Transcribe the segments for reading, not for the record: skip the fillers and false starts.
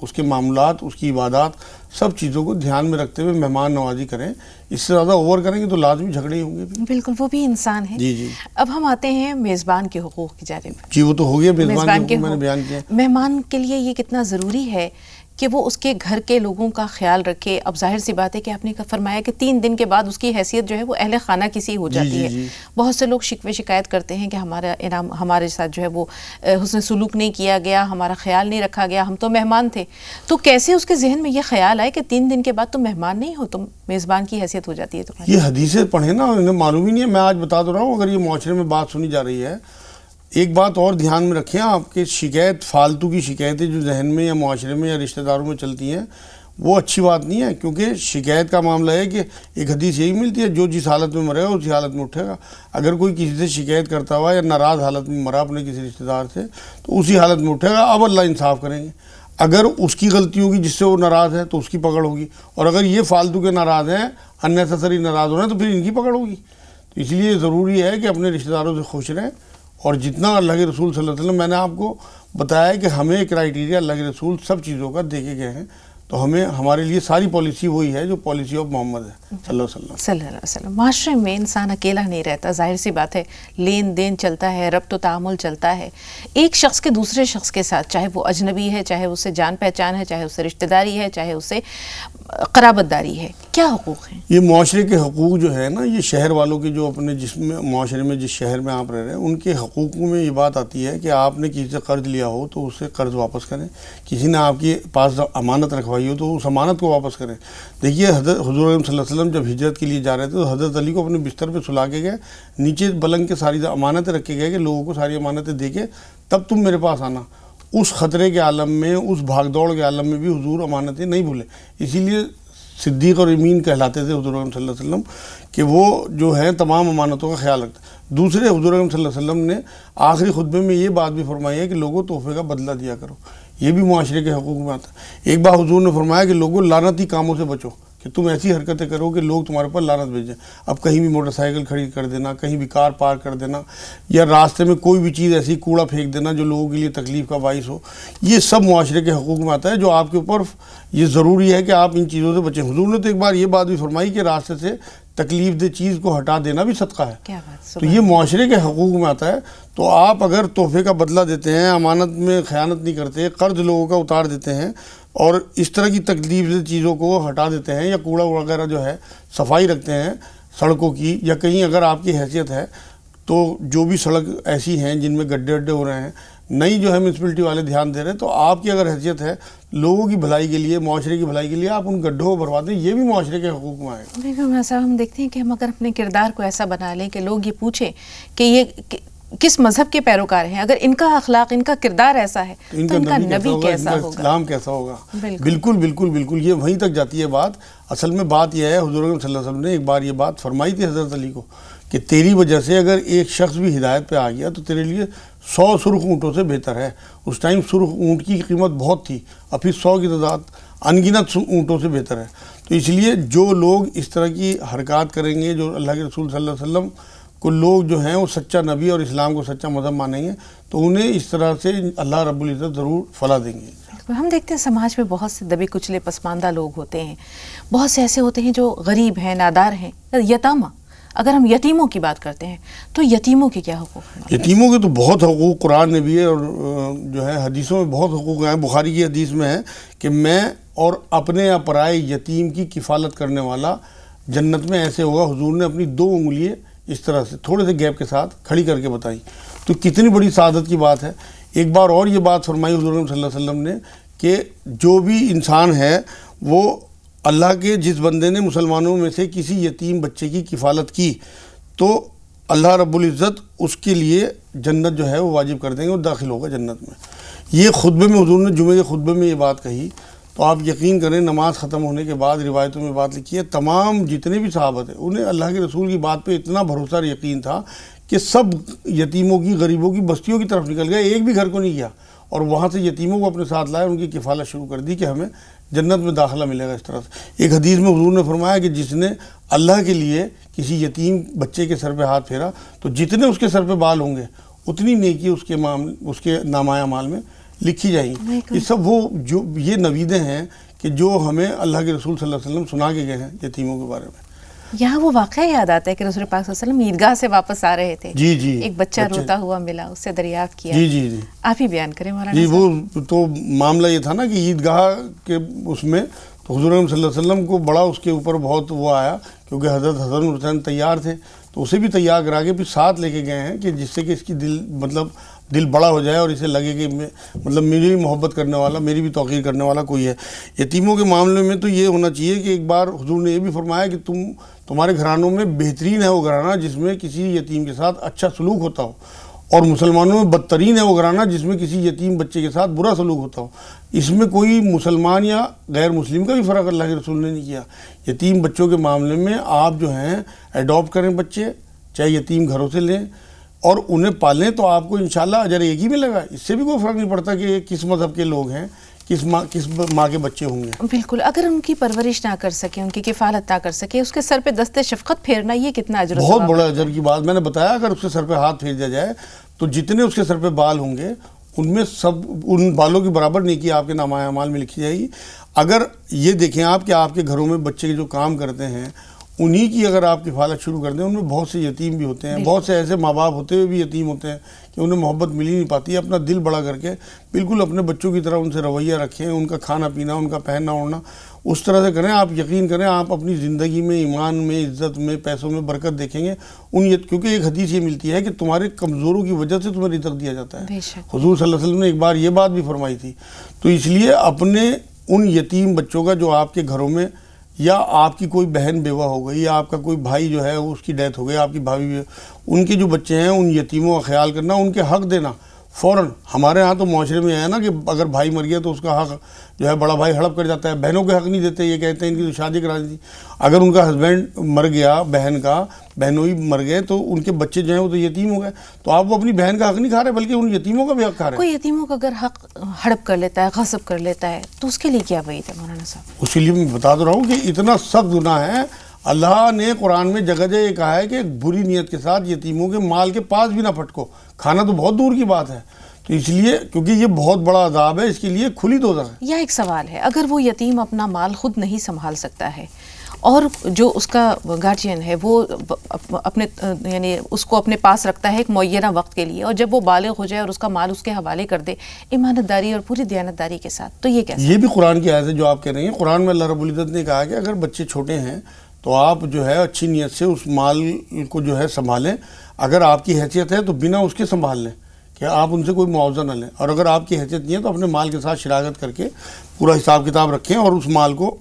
اس کے معاملات، اس کی عبادات، سب چیزوں کو دھیان میں رکھتے ہوئے مہمان نوازی کریں. اس سے زیادہ اوور کریں گے تو لازمی جھگڑے ہی ہوں گے. بالکل، وہ بھی انسان ہے. جی. اب ہم آتے ہیں میزبان کے حقوق کی جانب. جی وہ تو ہو گیا، میزبان کے حقوق میں نے بیان کیا. مہمان کے لیے یہ کتنا ضروری ہے کہ وہ اس کے گھر کے لوگوں کا خیال رکھے. اب ظاہر سی بات ہے کہ آپ نے فرمایا کہ 3 دن کے بعد اس کی حیثیت جو ہے وہ اہل خانہ کسی ہو جاتی ہے. بہت سے لوگ شکوے شکایت کرتے ہیں کہ ہمارا انعام ہمارے ساتھ جو ہے وہ حسن سلوک نہیں کیا گیا، ہمارا خیال نہیں رکھا گیا، ہم تو مہمان تھے. تو کیسے اس کے ذہن میں یہ خیال آئے کہ 3 دن کے بعد تم مہمان نہیں ہو، تم میزبان کی حیثیت ہو جاتی ہے تمہاری؟ یہ حدیثیں پڑھیں نا، انہیں معلوم ہی نہیں ہے. میں آج بتا دو رہا ہوں، اگر یہ معاشرے میں بات سنی جا رہی ہے، ایک بات اور دھیان میں رکھیں آپ کے شکایت، فالتو کی شکایتیں جو ذہن میں یا معاشرے میں یا رشتہ داروں میں چلتی ہیں وہ اچھی بات نہیں ہے. کیونکہ شکایت کا معاملہ ہے کہ ایک حدیث یہی ملتی ہے، جو جس حالت میں مرے گا اسی حالت میں اٹھے گا. اگر کوئی کسی سے شکایت کرتا ہوا یا ناراض حالت میں مرا اپنے کسی رشتہ دار سے تو اسی حالت میں اٹھے گا. اب اللہ انصاف کریں گے. اگر اس کی غلطی ہوگی جس سے وہ ناراض ہے تو اس کی پکڑ ہوگی، اور اگر یہ فالتو کے ناراض ہیں، اننیسیسری ناراض ہو رہے ہیں، تو پھر ان کی پکڑ ہوگی. تو اس لیے ضروری ہے کہ اپنے رشتہ داروں سے خوش رہیں. اور جتنا اللہ کے رسول صلی اللہ علیہ وسلم، میں نے آپ کو بتایا کہ ہمیں کرائیٹیریا اللہ کے رسول سب چیزوں کا دے کے گئے ہیں، تو ہمیں ہمارے لیے ساری پالیسی وہی ہے جو پالیسی آف محمد ہے صلی اللہ علیہ وسلم. معاشرے میں انسان اکیلا نہیں رہتا، ظاہر سی بات ہے، لین دین چلتا ہے، ربط و تعامل چلتا ہے ایک شخص کے دوسرے شخص کے ساتھ، چاہے وہ اجنبی ہے، چاہے اس سے جان پہچان ہے، چاہے اس سے رشتہ داری ہے، چاہے اس سے قرابت داری ہے. کیا حقوق ہیں یہ معاشرے کے حقوق جو ہے نا، یہ شہر والوں کے جو اپنے جس میں معاشرے میں جس شہر میں آپ رہ رہے ہیں ان کے حقوقوں میں یہ بات آتی ہے کہ آپ نے کسی سے قرض لیا ہو تو اسے قرض واپس کریں. کسی نے آپ کے پاس امانت رکھوائی ہو تو اس امانت کو واپس کریں. دیکھیے حضور صلی اللہ علیہ وسلم جب ہجرت کے لیے جا رہے تھے تو حضرت علی کو اپنے بستر پہ سلا کے گئے، نیچے پلنگ کے ساری امانتیں رکھ کے گئے کہ لوگوں کو ساری امانتیں دے کے تب تم میرے پاس آنا. اس خطرے کے عالم میں، اس بھاگ دوڑ کے عالم میں بھی حضور امانتیں نہیں بھولے. اسی لیے صدیق اور امین کہلاتے تھے حضور صلی اللہ علیہ وسلم، کہ وہ جو ہیں تمام امانتوں کا خیال رکھتے. دوسرے حضور صلی اللہ علیہ وسلم نے آخری خطبے میں یہ بات بھی فرمائی ہے کہ لوگوں تحفے کا بدلہ دیا کرو. یہ بھی معاشرے کے حقوق میں آتا ہے. ایک بار حضور نے فرمایا کہ لوگوں لعنتی کاموں سے بچو، کہ تم ایسی حرکتیں کرو کہ لوگ تمہارے پر لعنت بھیجیں. اب کہیں بھی موٹر سائیکل کھڑی کر دینا، کہیں بھی کار پارک کر دینا، یا راستے میں کوئی بھی چیز ایسی کوڑا پھینک دینا جو لوگوں کے لیے تکلیف کا باعث ہو، یہ سب معاشرے کے حقوق میں آتا ہے جو آپ کے اوپر یہ ضروری ہے کہ آپ ان چیزوں سے بچیں. حضور نے تو ایک بار یہ بات بھی فرمائی کہ راستے سے تکلیف دہ چیز کو ہٹا دینا بھی صدقہ ہے. تو یہ معاشرے کے حقوق میں آتا ہے. تو آپ اگر تحفے کا بدلہ دیتے ہیں، امانت میں خیانت نہیں کرتے، قرض لوگوں کا اتار دیتے ہیں اور اس طرح کی تکلیف دہ چیزوں کو ہٹا دیتے ہیں، یا کوڑا وغیرہ جو ہے صفائی رکھتے ہیں سڑکوں کی، یا کہیں اگر آپ کی حیثیت ہے تو جو بھی سڑک ایسی ہیں جن میں گڈھے اڈے ہو رہے ہیں، نہیں جو ہے میونسپلٹی والے دھیان دے رہے ہیں، تو آپ کی اگر حیثیت ہے لوگوں کی بھلائی کے لیے، معاشرے کی بھلائی کے لیے، آپ ان گڈھوں کو بھروا دیں. یہ بھی معاشرے کے حقوق میں آئے گا. بالکل صاحب، ہم دیکھتے ہیں کہ ہم اگر اپنے کردار کو ایسا بنا لیں کہ لوگ یہ پوچھیں کہ یہ کس مذہب کے پیروکار ہیں، اگر ان کا اخلاق، ان کا کردار ایسا ہے تو ان کا نبی کیسا ہوگا، اسلام کیسا ہوگا. بالکل بالکل بالکل یہ وہیں تک جاتی ہے بات. اصل میں بات یہ ہے، حضور صلی اللہ علیہ وسلم نے ایک بار یہ بات فرمائی تھی حضرت علی کو کہ تیری وجہ سے اگر ایک شخص بھی ہدایت پہ آ گیا تو تیرے لیے 100 سرخ اونٹوں سے بہتر ہے. اس ٹائم سرخ اونٹ کی قیمت بہت تھی، اب پھر 100 کی تعداد انگنت اونٹوں سے بہتر ہے. تو اس لیے جو لوگ اس طرح کی حرکات کریں گے، جو اللہ کے رسول صلی اللہ علیہ وسلم کو لوگ جو ہیں وہ سچا نبی اور اسلام کو سچا مذہب مانیں گے، تو انہیں اس طرح سے اللہ رب العزت ضرور فلاح دیں گے. ہم دیکھتے ہیں سماج میں بہت سے دبے کچلے پسماندہ لوگ ہوتے ہیں، بہت سے ایسے ہوتے ہیں جو غریب ہیں، نادار ہیں، یتامہ. اگر ہم یتیموں کی بات کرتے ہیں تو یتیموں کے کیا حقوق ہیں؟ یتیموں کے تو بہت حقوق قرآن نے بھی ہے، اور جو ہے حدیثوں میں بہت حقوق ہیں. بخاری کی حدیث میں ہے کہ میں اور اپنے یا پرائے یتیم کی کفالت کرنے والا جنت میں ایسے ہوگا. حضور نے اپنی 2 انگلیاں اس طرح سے تھوڑے سے گیپ کے ساتھ کھڑی کر کے بتائی. تو کتنی بڑی سعادت کی بات ہے. ایک بار اور یہ بات فرمائی حضور صلی اللہ علیہ وسلم نے کہ جو بھی انسان ہے وہ اللہ کے جس بندے نے مسلمانوں میں سے کسی یتیم بچے کی کفالت کی تو اللہ رب العزت اس کے لیے جنت جو ہے وہ واجب کر دیں گے اور داخل ہوگا جنت میں. یہ خطبے میں حضور نے جمعے کے خطبے میں یہ بات کہی. تو آپ یقین کریں نماز ختم ہونے کے بعد روایتوں میں بات لکھی ہے تمام جتنے بھی صحابہ تھے انہیں اللہ کے رسول کی بات پہ اتنا بھروسہ اور یقین تھا کہ سب یتیموں کی، غریبوں کی بستیوں کی طرف نکل گئے، ایک بھی گھر کو نہیں گیا اور وہاں سے یتیموں کو اپنے ساتھ لائے، ان کی کفالت شروع کر دی کہ ہمیں جنت میں داخلہ ملے گا. اس طرح سے ایک حدیث میں حضور نے فرمایا کہ جس نے اللہ کے لیے کسی یتیم بچے کے سر پہ ہاتھ پھیرا تو جتنے اس کے سر پہ بال ہوں گے اتنی نیکی اس کے نامۂ اعمال میں لکھی جائیں گی. یہ سب وہ جو یہ نویدیں ہیں کہ جو ہمیں اللہ کے رسول صلی اللہ علیہ وسلم سنا کے گئے ہیں یتیموں کے بارے میں. یہاں وہ واقعہ یاد آتا ہے کہ رسول پاک صلی اللہ علیہ وسلم عیدگاہ سے واپس آ رہے تھے. جی ایک بچہ روتا ہوا ملا, اس سے دریافت کیا. جی آپ ہی بیان کریں مولانا. جی وہ تو معاملہ یہ تھا نا کہ عیدگاہ کے اس میں تو حضور صلی اللہ علیہ وسلم کو بڑا اس کے اوپر بہت وہ آیا, کیونکہ حضرت حسن حسین تیار تھے تو اسے بھی تیار کرا کے پھر ساتھ لے کے گئے ہیں کہ جس سے کہ اس کی دل بڑا ہو جائے اور اسے لگے کہ مطلب میری بھی محبت کرنے والا, میری بھی توقیر کرنے والا کوئی ہے. یتیموں کے معاملے میں تو یہ ہونا چاہیے کہ ایک بار حضور نے یہ بھی فرمایا کہ تمہارے گھرانوں میں بہترین ہے وہ گھرانہ جس میں کسی یتیم کے ساتھ اچھا سلوک ہوتا ہو, اور مسلمانوں میں بدترین ہے وہ گھرانہ جس میں کسی یتیم بچے کے ساتھ برا سلوک ہوتا ہو. اس میں کوئی مسلمان یا غیر مسلم کا بھی فرق اللہ کے رسول نے نہیں کیا. یتیم بچوں کے معاملے میں آپ جو ہیں ایڈاپٹ کریں بچے, چاہے یتیم گھروں سے لیں اور انہیں پالیں تو آپ کو انشاءاللہ اجر ایک ہی ملے گا. اس سے بھی کوئی فرق نہیں پڑتا کہ کس مذہب کے لوگ ہیں, کس ماں کے بچے ہوں گے. بالکل. اگر ان کی پرورش نہ کر سکے, ان کی کفالت نہ کر سکے, اس کے سر پہ دست شفقت پھیرنا, یہ کتنا اجر؟ بہت بڑا اجر کی بات. میں نے بتایا اگر اس کے سر پہ ہاتھ پھیر دیا جائے تو جتنے اس کے سر پہ بال ہوں گے ان میں سب ان بالوں کی برابر نیکی آپ کے نامہ اعمال میں لکھی جائے گی. اگر یہ دیکھیں آپ کہ آپ کے گھروں میں بچے جو کام کرتے ہیں انہی کی اگر آپ کفالت شروع کر دیں, ان میں بہت سے یتیم بھی ہوتے ہیں, بہت سے ایسے ماں باپ ہوتے ہوئے بھی یتیم ہوتے ہیں کہ انہیں محبت مل ہی نہیں پاتی ہے. اپنا دل بڑا کر کے بالکل اپنے بچوں کی طرح ان سے رویہ رکھیں, ان کا کھانا پینا, ان کا پہننا اوڑھنا اس طرح سے کریں. آپ یقین کریں آپ اپنی زندگی میں ایمان میں, عزت میں, پیسوں میں برکت دیکھیں گے. کیونکہ ایک حدیث یہ ملتی ہے کہ تمہارے کمزوروں کی وجہ سے تمہیں رزق دیا جاتا ہے. حضور صلی اللہ علیہ وسلم نے ایک بار یہ بات بھی فرمائی تھی. تو اس لیے اپنے ان یتیم بچوں کا جو آپ کے گھروں میں, یا آپ کی کوئی بہن بیوہ ہو گئی, یا آپ کا کوئی بھائی جو ہے اس کی ڈیتھ ہو گئی, آپ کی بھابھی, ان کے جو بچے ہیں ان یتیموں کا خیال کرنا, ان کے حق دینا فوراً. ہمارے ہاں تو معاشرے میں ہے نا کہ اگر بھائی مر گیا تو اس کا حق جو ہے بڑا بھائی ہڑپ کر جاتا ہے, بہنوں کے حق نہیں دیتے, یہ کہتے ہیں ان کی تو شادی کرا دی. اگر ان کا ہسبینڈ مر گیا, بہن کا, بہنوئی مر گئے تو ان کے بچے جو ہیں وہ تو یتیم ہو گئے, تو آپ وہ اپنی بہن کا حق نہیں کھا رہے بلکہ ان یتیموں کا بھی حق کھا رہے ہیں. کوئی یتیموں کا اگر حق ہڑپ کر لیتا ہے, غصب کر لیتا ہے, تو اس کے لیے کیا وعید ہے مولانا صاحب؟ اس کے لیے میں بتا دو رہا ہوں کہ اتنا سخت گناہ ہے. اللہ نے قرآن میں جگہ جگہ یہ کہا ہے کہ بری نیت کے ساتھ یتیموں کے مال کے پاس بھی نہ پھٹکو. کھانا تو بہت دور کی بات ہے. تو اس لیے کیونکہ یہ بہت بڑا عذاب ہے, اس کے لیے کھلی دوزخ ہے. یا ایک سوال ہے, اگر وہ یتیم اپنا مال خود نہیں سنبھال سکتا ہے اور جو اس کا گارجین ہے وہ اپنے یعنی اس کو اپنے پاس رکھتا ہے ایک معینہ وقت کے لیے, اور جب وہ بالغ ہو جائے اور اس کا مال اس کے حوالے کر دے امانت داری اور پوری دیانت داری کے ساتھ, تو یہ کیسے؟ یہ بھی قرآن کی آیت ہے جو آپ کہہ رہی ہیں. قرآن میں اللہ رب العزت نے کہا کہ اگر بچے چھوٹے ہیں تو آپ جو ہے اچھی نیت سے اس مال کو جو ہے سنبھالیں. اگر آپ کی حیثیت ہے تو بنا اس کے سنبھال لیں کہ آپ ان سے کوئی معاوضہ نہ لیں, اور اگر آپ کی حیثیت نہیں ہے تو اپنے مال کے ساتھ شراکت کر کے پورا حساب کتاب رکھیں اور اس مال کو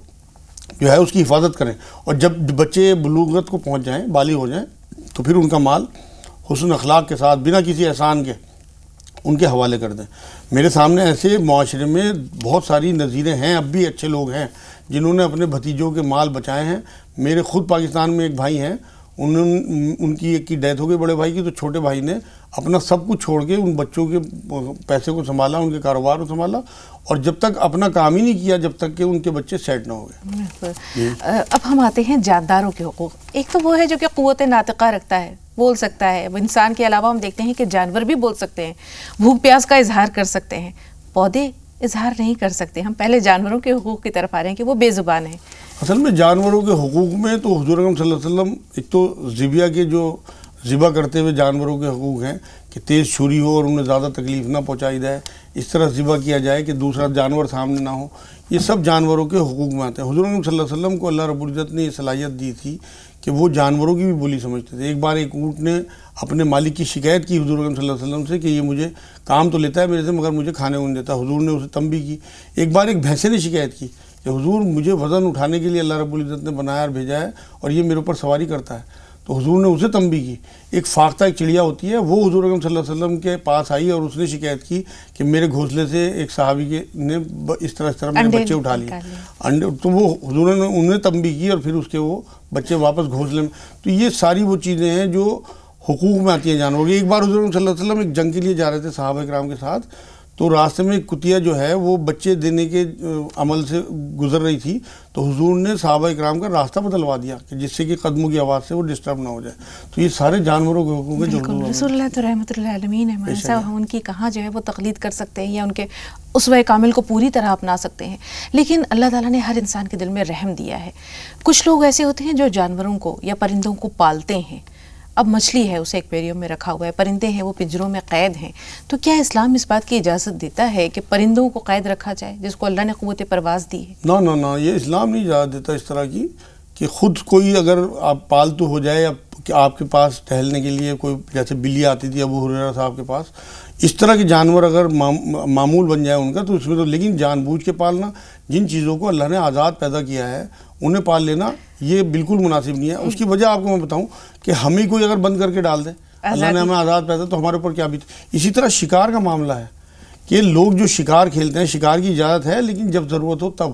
جو ہے اس کی حفاظت کریں. اور جب بچے بلوغت کو پہنچ جائیں, بالغ ہو جائیں, تو پھر ان کا مال حسن اخلاق کے ساتھ بنا کسی احسان کے ان کے حوالے کر دیں. میرے سامنے ایسے معاشرے میں بہت ساری نظیریں ہیں, اب بھی اچھے لوگ ہیں جنہوں نے اپنے بھتیجوں کے مال بچائے ہیں. میرے خود پاکستان میں ایک بھائی ہیں, ان کی ایک کی ڈیتھ ہو گئی بڑے بھائی کی, تو چھوٹے بھائی نے اپنا سب کچھ چھوڑ کے ان بچوں کے پیسے کو سنبھالا, ان کے کاروبار کو سنبھالا, اور جب تک اپنا کام ہی نہیں کیا جب تک کہ ان کے بچے سیٹ نہ ہو گئے. اب ہم آتے ہیں جانداروں کے حقوق. ایک تو وہ ہے جو کہ قوت ناطقہ رکھتا ہے, بول سکتا ہے. انسان کے علاوہ ہم دیکھتے ہیں کہ جانور بھی بول سکتے ہیں, بھوک پیاس کا اظہار کر سکتے ہیں, پودے اظہار نہیں کر سکتے. ہم پہلے جانوروں کے حقوق کی طرف آ رہے ہیں کہ وہ بے زبان ہیں. اصل میں جانوروں کے حقوق میں تو حضور اکرم صلی اللہ علیہ وسلم, ایک تو ذبیہ کے جو ذبح کرتے ہوئے جانوروں کے حقوق ہیں کہ تیز چھری ہو اور انہیں زیادہ تکلیف نہ پہنچائی جائے, اس طرح ذبح کیا جائے کہ دوسرا جانور سامنے نہ ہو. یہ سب جانوروں کے حقوق میں آتے ہیں. حضور اکرم صلی اللہ علیہ وسلم کو اللہ رب العزت نے یہ صلاحیت دی تھی کہ وہ جانوروں کی بھی بولی سمجھتے تھے. ایک بار ایک اونٹ نے اپنے مالک کی شکایت کی حضور اکرم صلی اللہ علیہ وسلم سے کہ یہ مجھے کام تو لیتا ہے میرے سے مگر مجھے کھانے کو نہیں دیتا. حضور نے اسے تنبیہ کی. ایک بار ایک بھینسے نے شکایت کی کہ حضور مجھے وزن اٹھانے کے لیے اللہ رب العزت نے بنایا اور بھیجا ہے اور یہ میرے اوپر سواری کرتا ہے. تو حضور نے اسے تنبیہ کی. ایک فاختہ ایک چڑیا ہوتی ہے, وہ حضور اکرم صلی اللہ علیہ وسلم کے پاس آئی اور اس نے شکایت کی کہ میرے گھونسلے سے ایک صحابی کے نے اس طرح میرے بچے اٹھا لیے انڈے. تو وہ حضور نے انہیں تنبیہ کی اور پھر اس کے وہ بچے واپس گھونسلے میں. تو یہ ساری وہ چیزیں ہیں جو حقوق میں آتی ہیں جانوروں کی. ایک بار حضور صلی اللہ علیہ وسلم ایک جنگ کے لیے جا رہے تھے صحابہ کرام کے ساتھ, تو راستے میں ایک کتیا جو ہے وہ بچے دینے کے عمل سے گزر رہی تھی، تو حضور نے صحابہ اکرام کا راستہ بدلوا دیا کہ جس سے کہ قدموں کی آواز سے وہ ڈسٹرب نہ ہو جائے. تو یہ سارے جانوروں کے حقوق ہیں جو رسول اللہ تو رحمۃ اللہ عالمین ہے، صاحب ہم ان کی کہاں جو ہے وہ تقلید کر سکتے ہیں یا ان کے اسوہ کامل کو پوری طرح اپنا سکتے ہیں، لیکن اللہ تعالیٰ نے ہر انسان کے دل میں رحم دیا ہے. کچھ لوگ ایسے ہوتے ہیں جو جانوروں کو یا پرندوں کو پالتے ہیں. اب مچھلی ہے اسے ایکویریم میں رکھا ہوا ہے، پرندے ہیں وہ پنجروں میں قید ہیں، تو کیا اسلام اس بات کی اجازت دیتا ہے کہ پرندوں کو قید رکھا جائے جس کو اللہ نے قوت پرواز دی ہے؟ نہ یہ اسلام نہیں اجازت دیتا اس طرح کی کہ خود کوئی اگر آپ پالتو ہو جائے یا کہ آپ کے پاس ٹہلنے کے لیے کوئی جیسے بلی آتی تھی ابو ہریرہ صاحب کے پاس، اس طرح کے جانور اگر معمول بن جائے ان کا، تو اس میں تو لیکن جان بوجھ کے پالنا، جن چیزوں کو اللہ نے آزاد پیدا کیا ہے انہیں پال لینا یہ بالکل مناسب نہیں ہے. اس کی وجہ آپ کو میں بتاؤں کہ ہم ہی کوئی اگر بند کر کے ڈال دیں، اللہ نے ہمیں آزاد پیدا تو ہمارے اوپر کیا بیت. اسی طرح شکار کا معاملہ ہے کہ لوگ جو شکار کھیلتے ہیں، شکار کی اجازت ہے لیکن جب ضرورت ہو تب.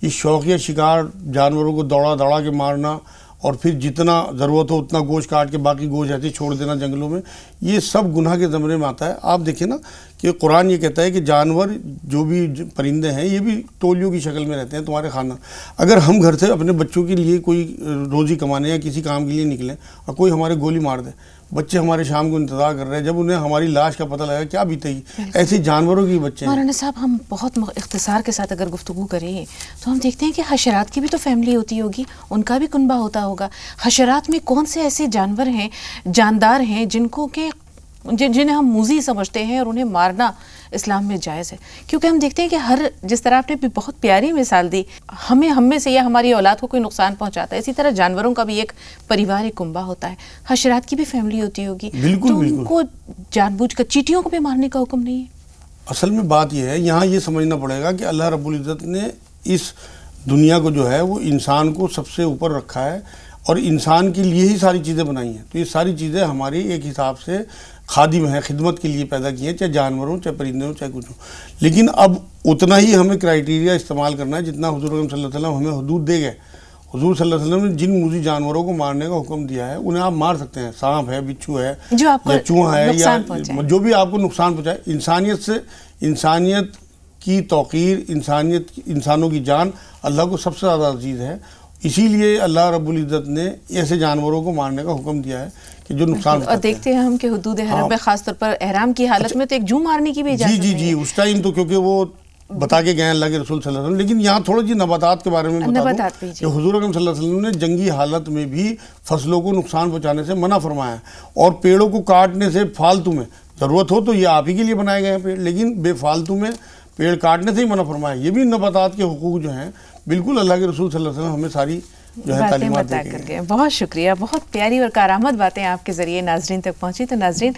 یہ شوقیہ شکار، جانوروں کو دوڑا کے مارنا اور پھر جتنا ضرورت ہو اتنا گوشت کاٹ کے باقی گوشت ایسے چھوڑ دینا جنگلوں میں، یہ سب گناہ کے زمرے میں آتا ہے. آپ دیکھیں نا کہ قرآن یہ کہتا ہے کہ جانور جو بھی پرندے ہیں یہ بھی تولیوں کی شکل میں رہتے ہیں تمہارے خانہ. اگر ہم گھر سے اپنے بچوں کے لیے کوئی روزی کمانے یا کسی کام کے لیے نکلیں اور کوئی ہمارے گولی مار دے، بچے ہمارے شام کو انتظار کر رہے ہیں، جب انہیں ہماری لاش کا پتہ لگا کیا بیتے گی. ایسے جانوروں کی بچے ہیں. مولانا صاحب ہم بہت اختصار کے ساتھ اگر گفتگو کریں تو ہم دیکھتے ہیں کہ حشرات کی بھی تو فیملی ہوتی ہوگی، ان کا بھی کنبہ ہوتا ہوگا. حشرات میں کون سے ایسے جانور ہیں، جاندار ہیں جنہیں ہم موذی سمجھتے ہیں اور انہیں مارنا اسلام میں جائز ہے؟ کیونکہ ہم دیکھتے ہیں کہ جس طرح آپ نے بھی بہت پیاری مثال دی، ہم میں سے یا ہماری اولاد کو کوئی نقصان پہنچاتا ہے، اسی طرح جانوروں کا بھی ایک پریوار، ایک کنبہ ہوتا ہے. حشرات کی بھی فیملی ہوتی ہوگی، تو ان کو جان بوجھ کر چیٹیوں کو بھی مارنے کا حکم نہیں ہے؟ اصل میں بات یہ ہے، یہاں یہ سمجھنا پڑے گا کہ اللہ رب العزت نے اس دنیا کو جو ہے وہ انسان کو سب سے اوپر رکھا ہے اور انسان کے لیے ہی ساری چیزیں بنائی ہیں. تو یہ ساری چیزیں ہماری ایک حساب سے خادم ہیں، خدمت کے لیے پیدا کی ہیں، چاہے جانور ہوں، چاہے پرندے ہوں، چاہے کچھ ہوں. لیکن اب اتنا ہی ہمیں کرائیٹیریا استعمال کرنا ہے جتنا حضور صلی اللہ علیہ وسلم ہمیں حدود دے گئے. حضور صلی اللہ علیہ وسلم نے جن موذی جانوروں کو مارنے کا حکم دیا ہے انہیں آپ مار سکتے ہیں. سانپ ہے، بچھو ہے، یا چوہا ہے، یا جو بھی آپ کو نقصان پہنچائے. انسانیت کی توقیر، انسانوں کی جان اللہ کو سب سے زیادہ عزیز ہے. اسی لیے اللہ رب العزت نے ایسے جانوروں کو مارنے کا حکم دیا ہے کہ جو نقصان اور دیکھتے ہیں ہم کہ حدود حرم میں خاص طور پر احرام کی حالت میں تو ایک جو مارنے کی بھی اجازت ہے. جی اس ٹائم تو کیونکہ وہ بتا کے گئے اللہ کے رسول صلی اللہ علیہ وسلم. لیکن یہاں تھوڑا نباتات کے بارے میں بتا دوں کہ حضور اکرم صلی اللہ علیہ وسلم نے جنگی حالت میں بھی فصلوں کو نقصان پہنچانے سے منع فرمایا ہے، اور پیڑوں کو کاٹنے سے فالتو میں ضرورت ہو تو یہ آپ ہی کے لیے بنائے گئے ہیں پیڑ، لیکن بے فالتو میں پیڑ کاٹنے سے ہی منع فرمایا. یہ بھی نباتات کے حقوق جو ہیں بالکل اللہ کے رسول صلی اللہ علیہ وسلم ہمیں ساری باتیں بتا کر گئے. بہت شکریہ، بہت پیاری اور کارآمد باتیں آپ کے ذریعے ناظرین تک پہنچی. تو ناظرین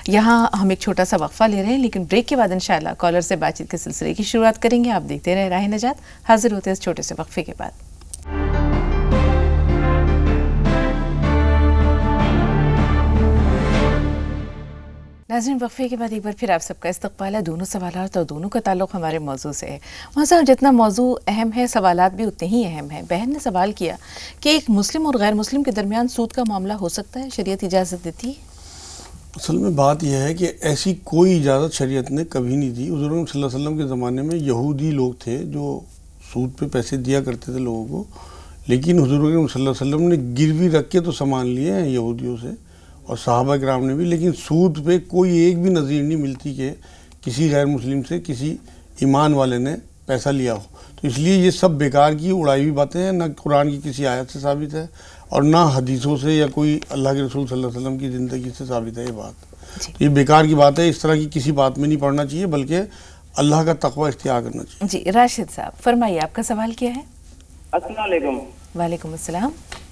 یہاں ہم ایک چھوٹا سا وقفہ لے رہے ہیں، لیکن بریک کے بعد انشاءاللہ کالر سے بات چیت کے سلسلے کی شروعات کریں گے. آپ دیکھتے رہے راہ نجات. حاضر ہوتے ہیں اس چھوٹے سے وقفے کے بعد. ناظرین وقفے کے بعد ایک بار پھر آپ سب کا استقبال ہے. دونوں سوالات اور دونوں کا تعلق ہمارے موضوع سے ہے. مثلا جتنا موضوع اہم ہے سوالات بھی اتنے ہی اہم ہیں. بہن نے سوال کیا کہ ایک مسلم اور غیر مسلم کے درمیان سود کا معاملہ ہو سکتا ہے، شریعت اجازت دیتی ہے؟ اصل میں بات یہ ہے کہ ایسی کوئی اجازت شریعت نے کبھی نہیں دی. حضور صلی اللہ علیہ وسلم کے زمانے میں یہودی لوگ تھے جو سود پہ پیسے دیا کرتے تھے لوگوں کو، لیکن حضور صلی اللہ علیہ وسلم نے گروی رکھ کے تو سامان لیے ہیں یہودیوں سے اور صحابہ کرام نے بھی، لیکن سود پہ کوئی ایک بھی نظیر نہیں ملتی کہ کسی غیر مسلم سے کسی ایمان والے نے پیسہ لیا ہو. تو اس لیے یہ سب بیکار کی اڑائی ہوئی باتیں ہیں، نہ قرآن کی کسی آیت سے ثابت ہے اور نہ حدیثوں سے یا کوئی اللہ کے رسول صلی اللہ علیہ وسلم کی زندگی سے ثابت ہے یہ بات. یہ بیکار کی بات ہے، اس طرح کی کسی بات میں نہیں پڑھنا چاہیے بلکہ اللہ کا تقوی اختیار کرنا چاہیے. جی راشد صاحب فرمائیے، آپ کا سوال کیا ہے؟ السلام علیکم. وعلیکم السلام.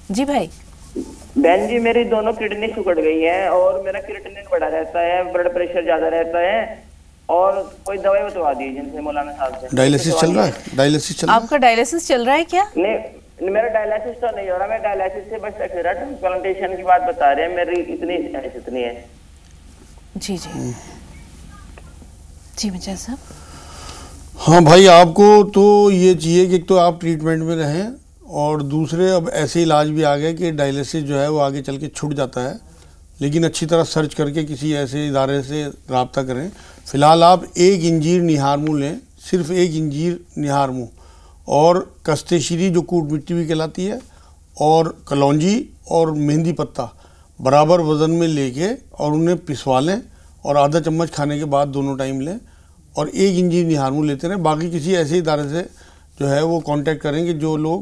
جی بھائی. بہن جی میری دونوں کڈنی سکڑ گئی ہیں اور میرا کریٹنین بڑا رہتا ہے، بلڈ پریشر زیادہ رہتا ہے، اور کوئی دوائی بتوا دی جن سے مولانا صاحب سے. ڈائلیسس چل رہا ہے؟ ڈائلیسس چل رہا ہے؟ آپ کا ڈائلیسس چل رہا ہے کیا؟ نہیں میرا ڈائلیسس تو نہیں ہو رہا، میں ڈائلیسس سے بس ٹرانسپلانٹیشن کی بات بتا رہے ہیں. میری اتنی ہے. جی جی جی مجاز صاحب. ہاں بھائی، آپ کو تو یہ چاہیے کہ ایک تو آپ ٹریٹمنٹ میں رہیں، اور دوسرے اب ایسے علاج بھی آ گئے کہ ڈائلیسس جو ہے وہ آگے چل کے چھٹ جاتا ہے. لیکن اچھی طرح سرچ کر کے کسی ایسے ادارے سے رابطہ کریں. فی الحال آپ 1 انجیر نہار منہ لیں, صرف 1 انجیر نہار منہ, اور کستے شیری جو کوٹ مٹی بھی کہلاتی ہے, اور کلونجی اور مہندی پتہ برابر وزن میں لے کے اور انہیں پسوا لیں, اور آدھا چمچ کھانے کے بعد دونوں ٹائم لیں, اور 1 انجیر نہار منہ لیتے رہیں. باقی کسی ایسے ادارے سے جو ہے وہ کانٹیکٹ کریں کہ جو لوگ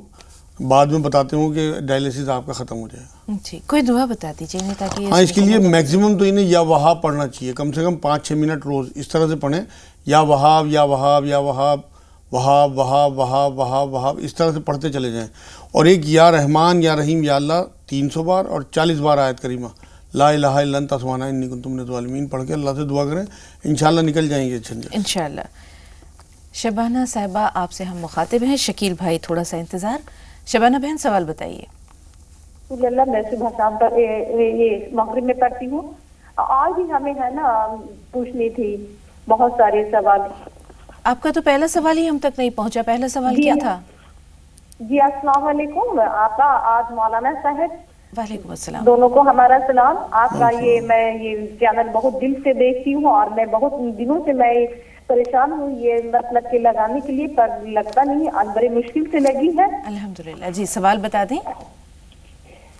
بعد میں بتاتے ہوں کہ ڈائلیسس آپ کا ختم ہو جائے گا. جی, کوئی دعا بتا دیجیے انہیں تاکہ ہاں, اس کے لیے میکسیمم تو انہیں یا وہاب پڑھنا چاہیے, کم سے کم 5-6 منٹ روز اس طرح سے پڑھیں, یا وہاب یا وہاب یا وہاب, وہاب وہاب وہاب وہاب وہاب, اس طرح سے پڑھتے چلے جائیں. اور ایک یا رحمان یا رحیم یا اللہ 300 بار اور 40 بار آیت کریمہ لا الہ الا انت سبحانک انی کنت من الظالمین پڑھ کے اللہ سے دعا کریں, انشاءاللہ نکل جائیں گے جھنجھٹ انشاءاللہ. شبانہ صاحبہ آپ سے ہم مخاطب ہیں, شکیل بھائی تھوڑا سا انتظار. شبانہ بہن سوال بتائیے. اللہ, میں صبح شام پر یہ مغرب میں پڑھتی ہوں. آج بھی ہمیں ہے نا پوچھنی تھی بہت سارے سوال. آپ کا تو پہلا سوال ہی ہم تک نہیں پہنچا. پہلا سوال کیا تھا؟ جی السلام علیکم. آپ کا آج مولانا صاحب. وعلیکم السلام. دونوں کو ہمارا سلام. آپ کا میں یہ چینل بہت دل سے دیکھتی ہوں, اور میں بہت دنوں سے میں پریشان ہوں یہ مطلب کہ لگانے کے لیے, پر لگتا نہیں, آج بڑی مشکل سے لگی ہے. الحمدللہ. جی سوال بتا دیں.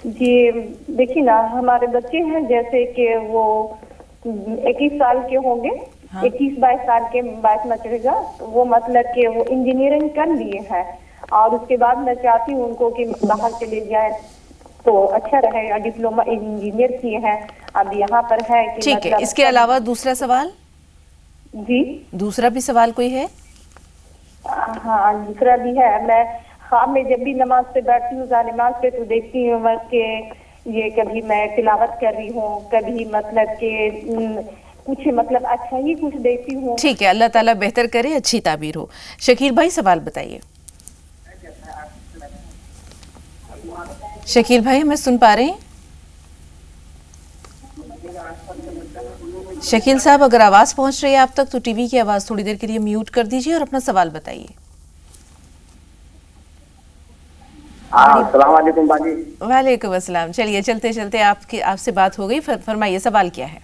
جی دیکھیے نا, ہمارے بچے ہیں جیسے کہ وہ 21 سال کے ہوں گے, 21-22 سال کے, 22 نہ چڑھے گا, وہ مطلب کہ وہ انجینئرنگ کر لیے ہیں, اور اس کے بعد میں چاہتی ہوں ان کو کہ باہر چلے جائیں تو اچھا رہے گا. ڈپلوما انجینئر کیے ہیں, اب یہاں پر ہے کہ ٹھیک ہے. اس کے علاوہ دوسرا سوال؟ جی دوسرا بھی سوال کوئی ہے؟ ہاں دوسرا بھی ہے. میں خواب میں جب بھی نماز سے بیٹھتی ہوں نماز پہ تو دیکھتی ہوں کہ یہ کبھی میں تلاوت کر رہی ہوں, کبھی مطلب کہ کچھ مطلب اچھا ہی کچھ دیکھتی ہوں. ٹھیک ہے, اللہ تعالیٰ بہتر کرے, اچھی تعبیر ہو. شکیل بھائی سوال بتائیے. شکیل بھائی ہمیں سن پا رہے ہیں؟ شکیل صاحب اگر آواز پہنچ رہی ہے آپ تک تو ٹی وی کی آواز تھوڑی دیر کے لیے میوٹ کر دیجیے اور اپنا سوال بتائیے. السلام علیکم باجی. وعلیکم السلام. چلیے چلتے چلتے آپ سے بات ہو گئی, فرمائیے سوال کیا ہے؟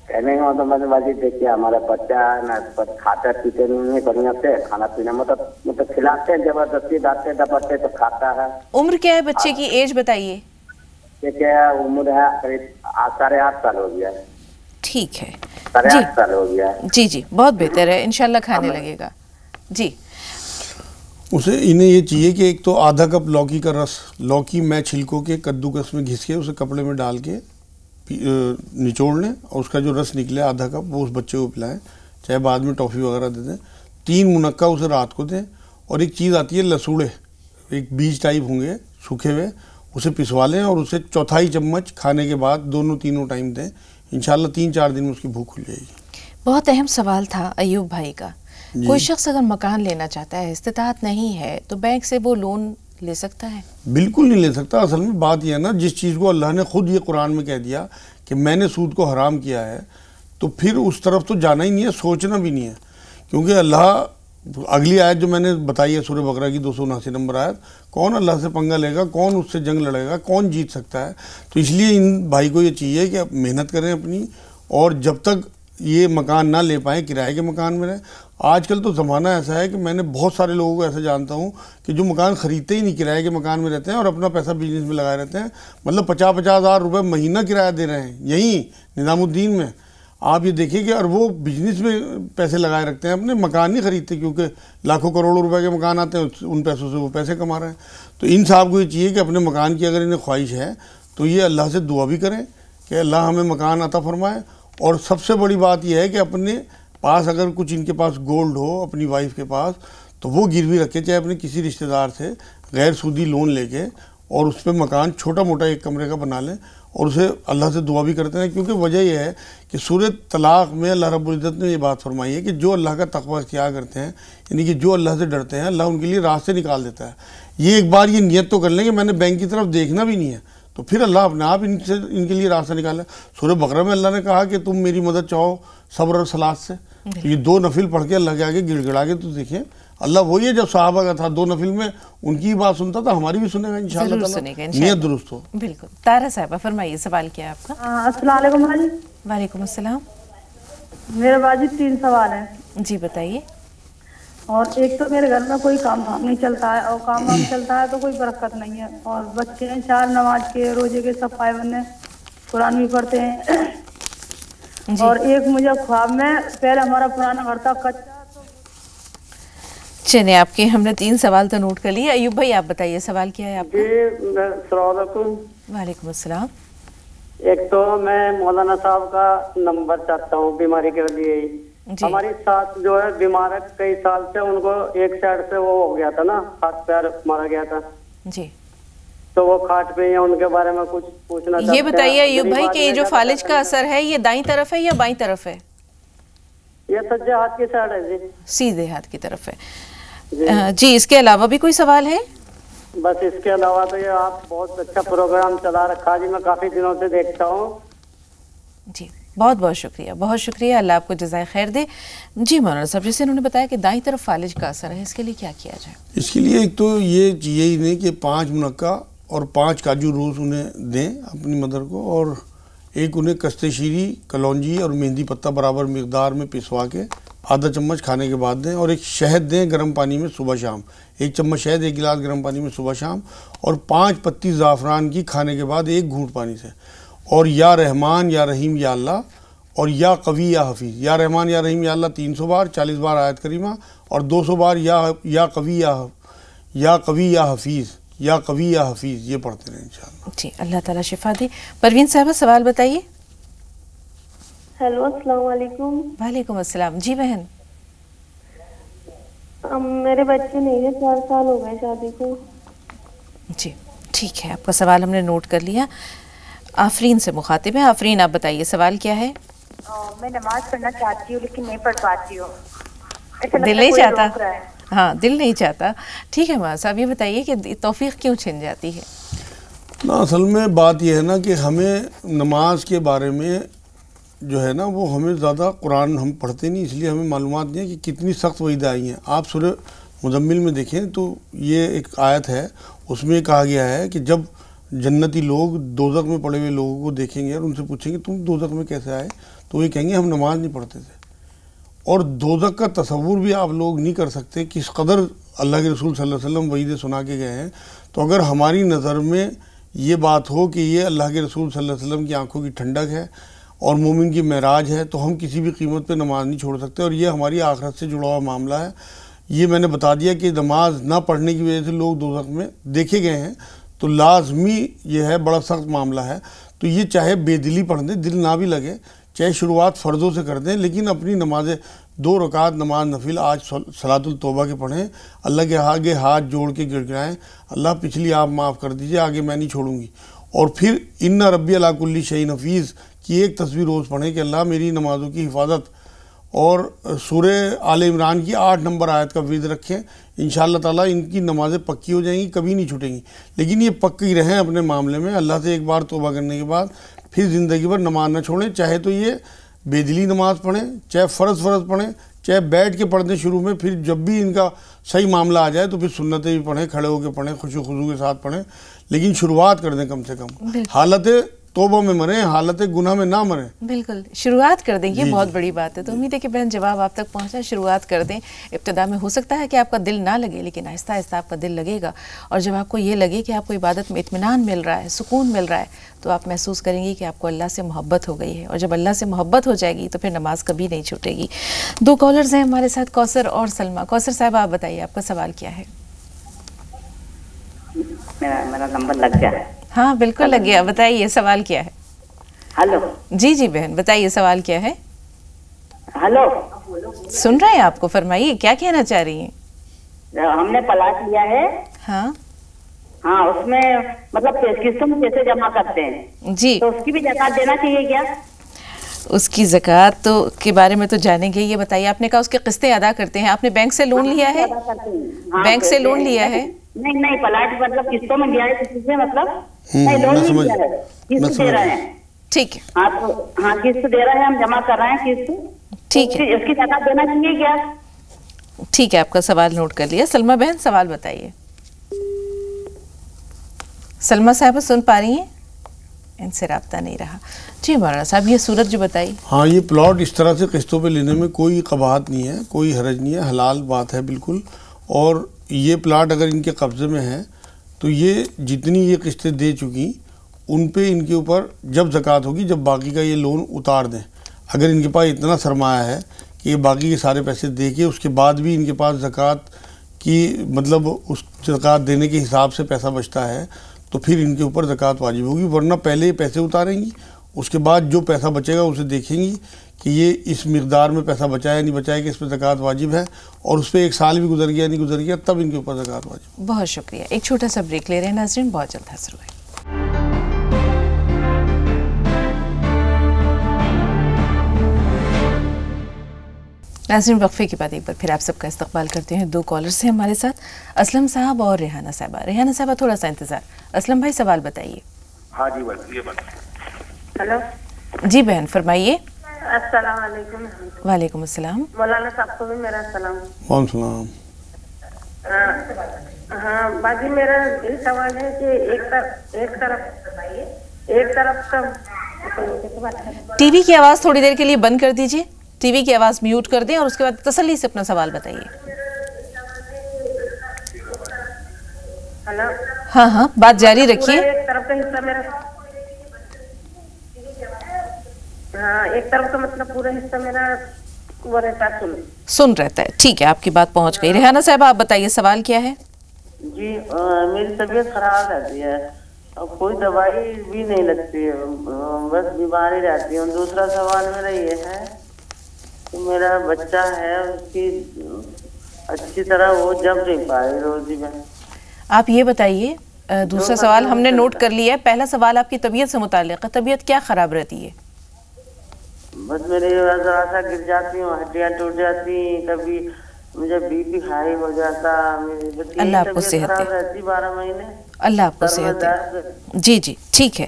کہنے کا مطلب باجی دیکھیے ہمارا بچہ ہے نا کھاتے پیتے نہیں ہے بڑھیا سے, کھانا پینا مطلب کھلاتے ہیں زبردستی, ڈانٹتے ڈپٹتے تو کھاتا ہے. عمر کیا ہے بچے کی, ایج بتائیے. دیکھیے عمر ہے قریب 8.5 سال ہو گیا ہے. ٹھیک ہے, 8.5 سال ہو گیا ہے. جی جی بہت بہتر ہے, انشاءاللہ کھانے لگے گا. جی اسے انہیں یہ چاہیے کہ ایک تو آدھا کپ لوکی کا رس, لوکی میں چھلکوں کے کدوکس میں گھس کے اسے کپڑے میں ڈال کے نچوڑ لیں, اور اس کا جو رس نکلے آدھا کپ وہ اس بچے کو پلائیں, چاہے بعد میں ٹافی وغیرہ دے دیں. 3 منقع اسے رات کو دیں. اور ایک چیز آتی ہے لسوڑے, ایک بیج ٹائپ ہوں گے سوکھے ہوئے, اسے پسوا لیں اور اسے 1/4 چمچ کھانے کے بعد تینوں ٹائم دیں. انشاءاللہ 3-4 دن میں اس کی بھوک کھل جائے گی. بہت اہم سوال تھا ایوب بھائی کا. کوئی شخص اگر مکان لینا چاہتا ہے, استطاعت نہیں ہے, تو بینک سے وہ لون لے سکتا ہے؟ بالکل نہیں لے سکتا. اصل میں بات یہ ہے نا, جس چیز کو اللہ نے خود یہ قرآن میں کہہ دیا کہ میں نے سود کو حرام کیا ہے, تو پھر اس طرف تو جانا ہی نہیں ہے, سوچنا بھی نہیں ہے. کیونکہ اللہ, اگلی آیت جو میں نے بتائی ہے سورہ بقرہ کی 279 نمبر آیت, کون اللہ سے پنگا لے گا, کون اس سے جنگ لڑے گا, کون جیت سکتا ہے. تو اس لیے ان بھائی کو یہ چاہیے کہ محنت کریں اپنی, اور جب تک یہ مکان نہ لے پائیں کرائے کے مکان میں رہیں. آج کل تو زمانہ ایسا ہے کہ میں نے بہت سارے لوگوں کو ایسا جانتا ہوں کہ جو مکان خریدتے ہی نہیں, کرائے کے مکان میں رہتے ہیں اور اپنا پیسہ بزنس میں لگائے رہتے ہیں. مطلب 50-50 ہزار روپے مہینہ کرایہ دے رہے ہیں یہیں نظام الدین میں. آپ یہ دیکھیں کہ اور وہ بزنس میں پیسے لگائے رکھتے ہیں, اپنے مکان نہیں خریدتے, کیونکہ لاکھوں کروڑوں روپے کے مکان آتے ہیں, ان پیسوں سے وہ پیسے کما رہے ہیں. تو ان صاحب کو یہ چاہیے کہ اپنے مکان کی اگر انہیں خواہش ہے تو یہ اللہ سے دعا بھی کریں کہ اللہ ہمیں مکان عطا فرمائے. اور سب سے بڑی بات یہ ہے کہ اپنے پاس اگر کچھ ان کے پاس گولڈ ہو اپنی وائف کے پاس, تو وہ گروی رکھے, چاہے اپنے کسی رشتہ دار سے غیر سودی لون لے کے, اور اس پہ مکان چھوٹا موٹا 1 کمرے کا بنا لیں, اور اسے اللہ سے دعا بھی کرتے ہیں. کیونکہ وجہ یہ ہے کہ سورہ طلاق میں اللہ رب العزت نے یہ بات فرمائی ہے کہ جو اللہ کا تقوی اختیار کرتے ہیں, یعنی کہ جو اللہ سے ڈرتے ہیں, اللہ ان کے لیے راستے نکال دیتا ہے. یہ ایک بار یہ نیت تو کر لیں کہ میں نے بینک کی طرف دیکھنا بھی نہیں ہے, تو پھر اللہ اپنے آپ ان کے لیے راستہ نکالا. سورہ بقرہ میں اللہ نے کہا کہ تم میری مدد چاہو صبر اور صلات سے, تو یہ 2 نفل پڑھ کے اللہ کے آگے گڑ گڑا کے تو دیکھیں اللہ وہی ہے جب صحابہ کا تھا 2 نفل میں ان کی بات سنتا تھا، ہماری بھی سنے گا انشاءاللہ تعالی، نیت درست ہو۔ بالکل۔ طاہرہ صاحبہ فرمائیے، سوال کیا ہے آپ کا؟ السلام علیکم باجی۔ وعلیکم السلام۔ میرے باجی 3 سوال ہیں جی بتائیے۔ اور ایک تو میرے گھر میں کوئی کام نہیں چلتا ہے، اور کام چلتا ہے تو کوئی برکت نہیں ہے، اور بچے ہیں 4 نماز کے روزے کے سب پابند ہیں، قرآن بھی پڑھتے ہیں۔ اور ایک مجھے خواب میں، پہلے ہمارا پرانا گھر تھا کچا۔ چلیں آپ کے ہم نے 3 سوال تو نوٹ کر لیے۔ ایوب بھائی آپ بتائیے سوال کیا ہے آپ کا؟ جی السلام علیکم۔ وعلیکم السلام۔ ایک تو میں مولانا صاحب کا نمبر چاہتا ہوں بیماری کے لیے۔ ہماری ساس جو ہے بیمار ہے کئی سال سے، ان کو ایک سائڈ سے وہ ہو گیا تھا نا، ہاتھ پیر مارا گیا تھا جی، تو وہ کھاٹ پہ ہیں، ان کے بارے میں کچھ پوچھنا چاہتے ہیں۔ یہ بتائیے ایوب بھائی کہ یہ جو فالج کا اثر ہے یہ دائیں طرف ہے یا بائیں طرف ہے؟ یہ سجے ہاتھ کی سائڈ ہے جی، سیدھے ہاتھ کی طرف ہے جی۔ اس کے علاوہ بھی کوئی سوال ہے؟ بس اس کے علاوہ تو یہ آپ بہت اچھا پروگرام چلا رکھا جی، میں کافی دنوں سے دیکھتا ہوں جی۔ بہت بہت شکریہ، بہت شکریہ، اللہ آپ کو جزائے خیر دے۔ جی مولانا صاحب، جیسے انہوں نے بتایا کہ دائیں طرف فالج کا اثر ہے، اس کے لیے کیا کیا جائے؟ اس کے لیے ایک تو یہ یہی نہیں کہ 5 منقع اور 5 کاجو روز انہیں دیں اپنی مدر کو، اور ایک انہیں کستہ شیری، کلونجی اور مہندی پتہ برابر مقدار میں پسوا کے آدھا چمچ کھانے کے بعد دیں، اور ایک شہد دیں گرم پانی میں صبح شام، 1 چمچ شہد 1 گلاس گرم پانی میں صبح شام، اور 5 پتی زعفران کی کھانے کے بعد 1 گھونٹ پانی سے، اور یا رحمان یا رحیم یا اللہ، اور یا قوی یا حفیظ۔ یا رحمان یا رحیم یا اللہ 300 بار، 40 بار آیت کریمہ، اور 200 بار یا قوی یا حفیظ، یا قوی یا حفیظ، یہ پڑھتے رہیں انشاءاللہ۔ جی، اللہ تعالیٰ شفا دے۔ پروین صاحبہ سوال بتائیے۔ ہیلو السلام علیکم۔ وعلیکم السلام۔ جی بہن۔ میرے بچے نہیں ہیں، 4 سال ہو گئے شادی کو۔ جی ٹھیک ہے، آپ کا سوال ہم نے نوٹ کر لیا۔ آفرین سے مخاطب ہیں۔ آفرین آپ بتائیے سوال کیا ہے؟ میں نماز پڑھنا چاہتی ہوں لیکن نہیں پڑھ پاتی ہوں، دل نہیں چاہتا؟ ہاں دل نہیں چاہتا، ٹھیک ہے ماں صاحب، یہ بتائیے کہ توفیق کیوں چھن جاتی ہے؟ نا اصل میں بات یہ ہے نا کہ ہمیں نماز کے بارے میں جو ہے نا وہ ہمیں زیادہ قرآن ہم پڑھتے نہیں، اس لیے ہمیں معلومات نہیں ہے کہ کتنی سخت وعیدیں آئی ہیں۔ آپ سورہ مزمل میں دیکھیں تو یہ ایک آیت ہے، اس میں کہا گیا ہے کہ جب جنتی لوگ دوزخ میں پڑے ہوئے لوگوں کو دیکھیں گے اور ان سے پوچھیں گے تم دوزخ میں کیسے آئے، تو یہ کہیں گے ہم نماز نہیں پڑھتے تھے۔ اور دوزخ کا تصور بھی آپ لوگ نہیں کر سکتے کس قدر اللہ کے رسول صلی اللہ علیہ وسلم وعیدیں سنا کے گئے ہیں۔ تو اگر ہماری نظر میں یہ بات ہو کہ یہ اللہ کے رسول صلی اللہ علیہ وسلم کی آنکھوں کی ٹھنڈک ہے اور مومن کی معراج ہے، تو ہم کسی بھی قیمت پہ نماز نہیں چھوڑ سکتے، اور یہ ہماری آخرت سے جڑا ہوا معاملہ ہے۔ یہ میں نے بتا دیا کہ نماز نہ پڑھنے کی وجہ سے لوگ دوزخ میں دیکھے گئے ہیں، تو لازمی یہ ہے، بڑا سخت معاملہ ہے۔ تو یہ چاہے بے دلی پڑھ دیں، دل نہ بھی لگے، چاہے شروعات فرضوں سے کر دیں، لیکن اپنی نمازیں 2 رکعت نماز نفل آج صلاۃ التوبہ کے پڑھیں، اللہ کے آگے ہاتھ جوڑ کے گڑگڑائیں، اللہ پچھلی آپ معاف کر دیجئے، آگے میں نہیں چھوڑوں گی۔ اور پھر ان ربی علی کل شیء حفیظ کی ایک تصویر روز پڑھیں کہ اللہ میری نمازوں کی حفاظت، اور سورہ آل عمران کی 8 نمبر آیت کا ورد رکھیں، انشاءاللہ تعالیٰ ان کی نمازیں پکی ہو جائیں گی، کبھی نہیں چھوٹیں گی۔ لیکن یہ پکی رہیں اپنے معاملے میں، اللہ سے ایک بار توبہ کرنے کے بعد پھر زندگی بھر نماز نہ چھوڑیں، چاہے تو یہ بے دلی نماز پڑھیں، چاہے فرض پڑھیں، چاہے بیٹھ کے پڑھ دیں شروع میں، پھر جب بھی ان کا صحیح معاملہ آ جائے تو پھر سنتیں بھی پڑھیں، کھڑے ہو کے پڑھیں، خوشو خضوع کے ساتھ پڑھیں، لیکن شروعات کر دیں کم سے کم، حالت توبہ میں مریں، حالت گناہ میں نہ مریں۔ بالکل، شروعات کر دیں، یہ بہت بڑی بات ہے۔ تو امید ہے کہ بہن جواب آپ تک پہنچا، شروعات کر دیں۔ ابتدا میں ہو سکتا ہے کہ آپ کا دل نہ لگے، لیکن آہستہ آہستہ آپ کا دل لگے گا، اور جب آپ کو یہ لگے کہ آپ کو عبادت میں اطمینان مل رہا ہے، سکون مل رہا ہے، تو آپ محسوس کریں گی کہ آپ کو اللہ سے محبت ہو گئی ہے، اور جب اللہ سے محبت ہو جائے گی تو پھر نماز کبھی نہیں چھوٹے گی۔ 2 کالرز ہیں ہمارے ساتھ، کوثر اور سلمہ۔ کوثر صاحب آپ بتائیے آپ کا سوال کیا ہے؟ میرا نمبر لگ گیا ہے؟ ہاں بالکل لگ گیا، بتائیے سوال کیا ہے؟ ہلو جی جی بہن بتائیے سوال کیا ہے؟ ہلو سن رہے ہیں آپ کو، فرمائیے کیا کہنا چاہ رہی ہیں؟ ہم نے پلاٹ لیا ہے، ہاں ہاں، اس میں مطلب قسطوں میں پیسے جمع کرتے ہیں جی، تو اس کی بھی زکوٰۃ دینا چاہیے کیا؟ اس کی زکوٰۃ تو کے بارے میں تو جانیں گے، یہ بتائیے آپ نے کہا اس کے قسطیں ادا کرتے ہیں، آپ نے بینک سے لون لیا ہے؟ بینک سے لون لیا ہے؟ نہیں، پلاٹ مطلب قسطوں میں لیا ہے کسی سے، مطلب نہیں لون نہیں لیا ہے، قسط دے رہے ہیں۔ ٹھیک ہے، ہاں قسط دے رہے ہیں، ہم جمع کر رہے ہیں قسط، ٹھیک ہے، اس کی زکوٰۃ دینا چاہیے کیا؟ ٹھیک ہے، آپ کا سوال نوٹ کر لیا. سلمہ بہن سوال بتائیے. سلمہ صاحبہ سن پا رہی ہیں؟ ان سے رابطہ نہیں رہا. جی مولانا صاحب یہ صورت جو بتائی. ہاں یہ پلاٹ اس طرح سے قسطوں پہ لینے میں کوئی قباحت نہیں ہے، کوئی حرج نہیں ہے، حلال بات ہے بالکل. اور یہ پلاٹ اگر ان کے قبضے میں ہے تو یہ جتنی یہ قسطیں دے چکی ان پہ ان کے اوپر جب زکوٰۃ ہوگی جب باقی کا یہ لون اتار دیں. اگر ان کے پاس اتنا سرمایہ ہے کہ یہ باقی کے سارے پیسے دے کے اس کے بعد بھی ان کے پاس زکوٰۃ کی مطلب اس زکوٰۃ دینے کے حساب سے پیسہ بچتا ہے تو پھر ان کے اوپر زکوٰۃ واجب ہوگی. ورنہ پہلے یہ پیسے اتاریں گی، اس کے بعد جو پیسہ بچے گا اسے دیکھیں گی کہ یہ اس مقدار میں پیسہ بچایا نہیں بچایا کہ اس پہ زکوٰۃ واجب ہے، اور اس پہ 1 سال بھی گزر گیا نہیں گزر گیا تب ان کے اوپر زکوٰۃ واجب. بہت شکریہ. ایک چھوٹا سا بریک لے رہے ہیں ناظرین، بہت جلد حاضر ہوئے. ناظرین وقفے کے بعد ایک بار پھر آپ سب کا استقبال کرتے ہیں. 2 کالرز ہیں ہمارے ساتھ، اسلم صاحب اور ریحانہ صاحبہ. ریحانہ صاحبہ تھوڑا سا انتظار. اسلم بھائی سوال بتائیے. ہاں جی بتائیے. ہلو جی بہن فرمائیے. السلام علیکم. وعلیکم السلام. مولانا صاحب کو بھی میرا سلام. وعلیکم السلام. ہاں باجی میرا یہ سوال ہے کہ ایک طرف ٹی وی کی آواز تھوڑی دیر کے لیے بند کر دیجیے، ٹی وی کی آواز میوٹ کر دیں اور اس کے بعد تسلی سے اپنا سوال بتائیے. ہلو ہاں ہاں بات جاری رکھیے. ایک طرف کا حصہ میرا، ہاں ایک طرف کا مطلب پورا حصہ میرا وہ رہتا سن رہتا ہے. ٹھیک ہے آپ کی بات پہنچ گئی. ریحانہ صاحب آپ بتائیے سوال کیا ہے. جی میری طبیعت خراب رہتی ہے اور کوئی دوائی بھی نہیں لگتی ہے، بس بیماری رہتی ہے. دوسرا سوال میرا یہ ہے کہ میرا بچہ ہے اس کی اچھی طرح وہ جم نہیں پائے روزی میں. آپ یہ بتائیے. دوسرا سوال ہم نے نوٹ کر لیا ہے. پہلا سوال آپ کی طبیعت سے متعلق ہے. طبیعت کیا خراب رہتی ہے؟ بس میری ذرا سا گر جاتی ہوں، ہڈیاں ٹوٹ جاتی، کبھی مجھے بی پی ہائی ہو جاتا. اللہ آپ کو صحت دے. 12 مہینے اللہ آپ کو صحت دے. جی جی ٹھیک ہے.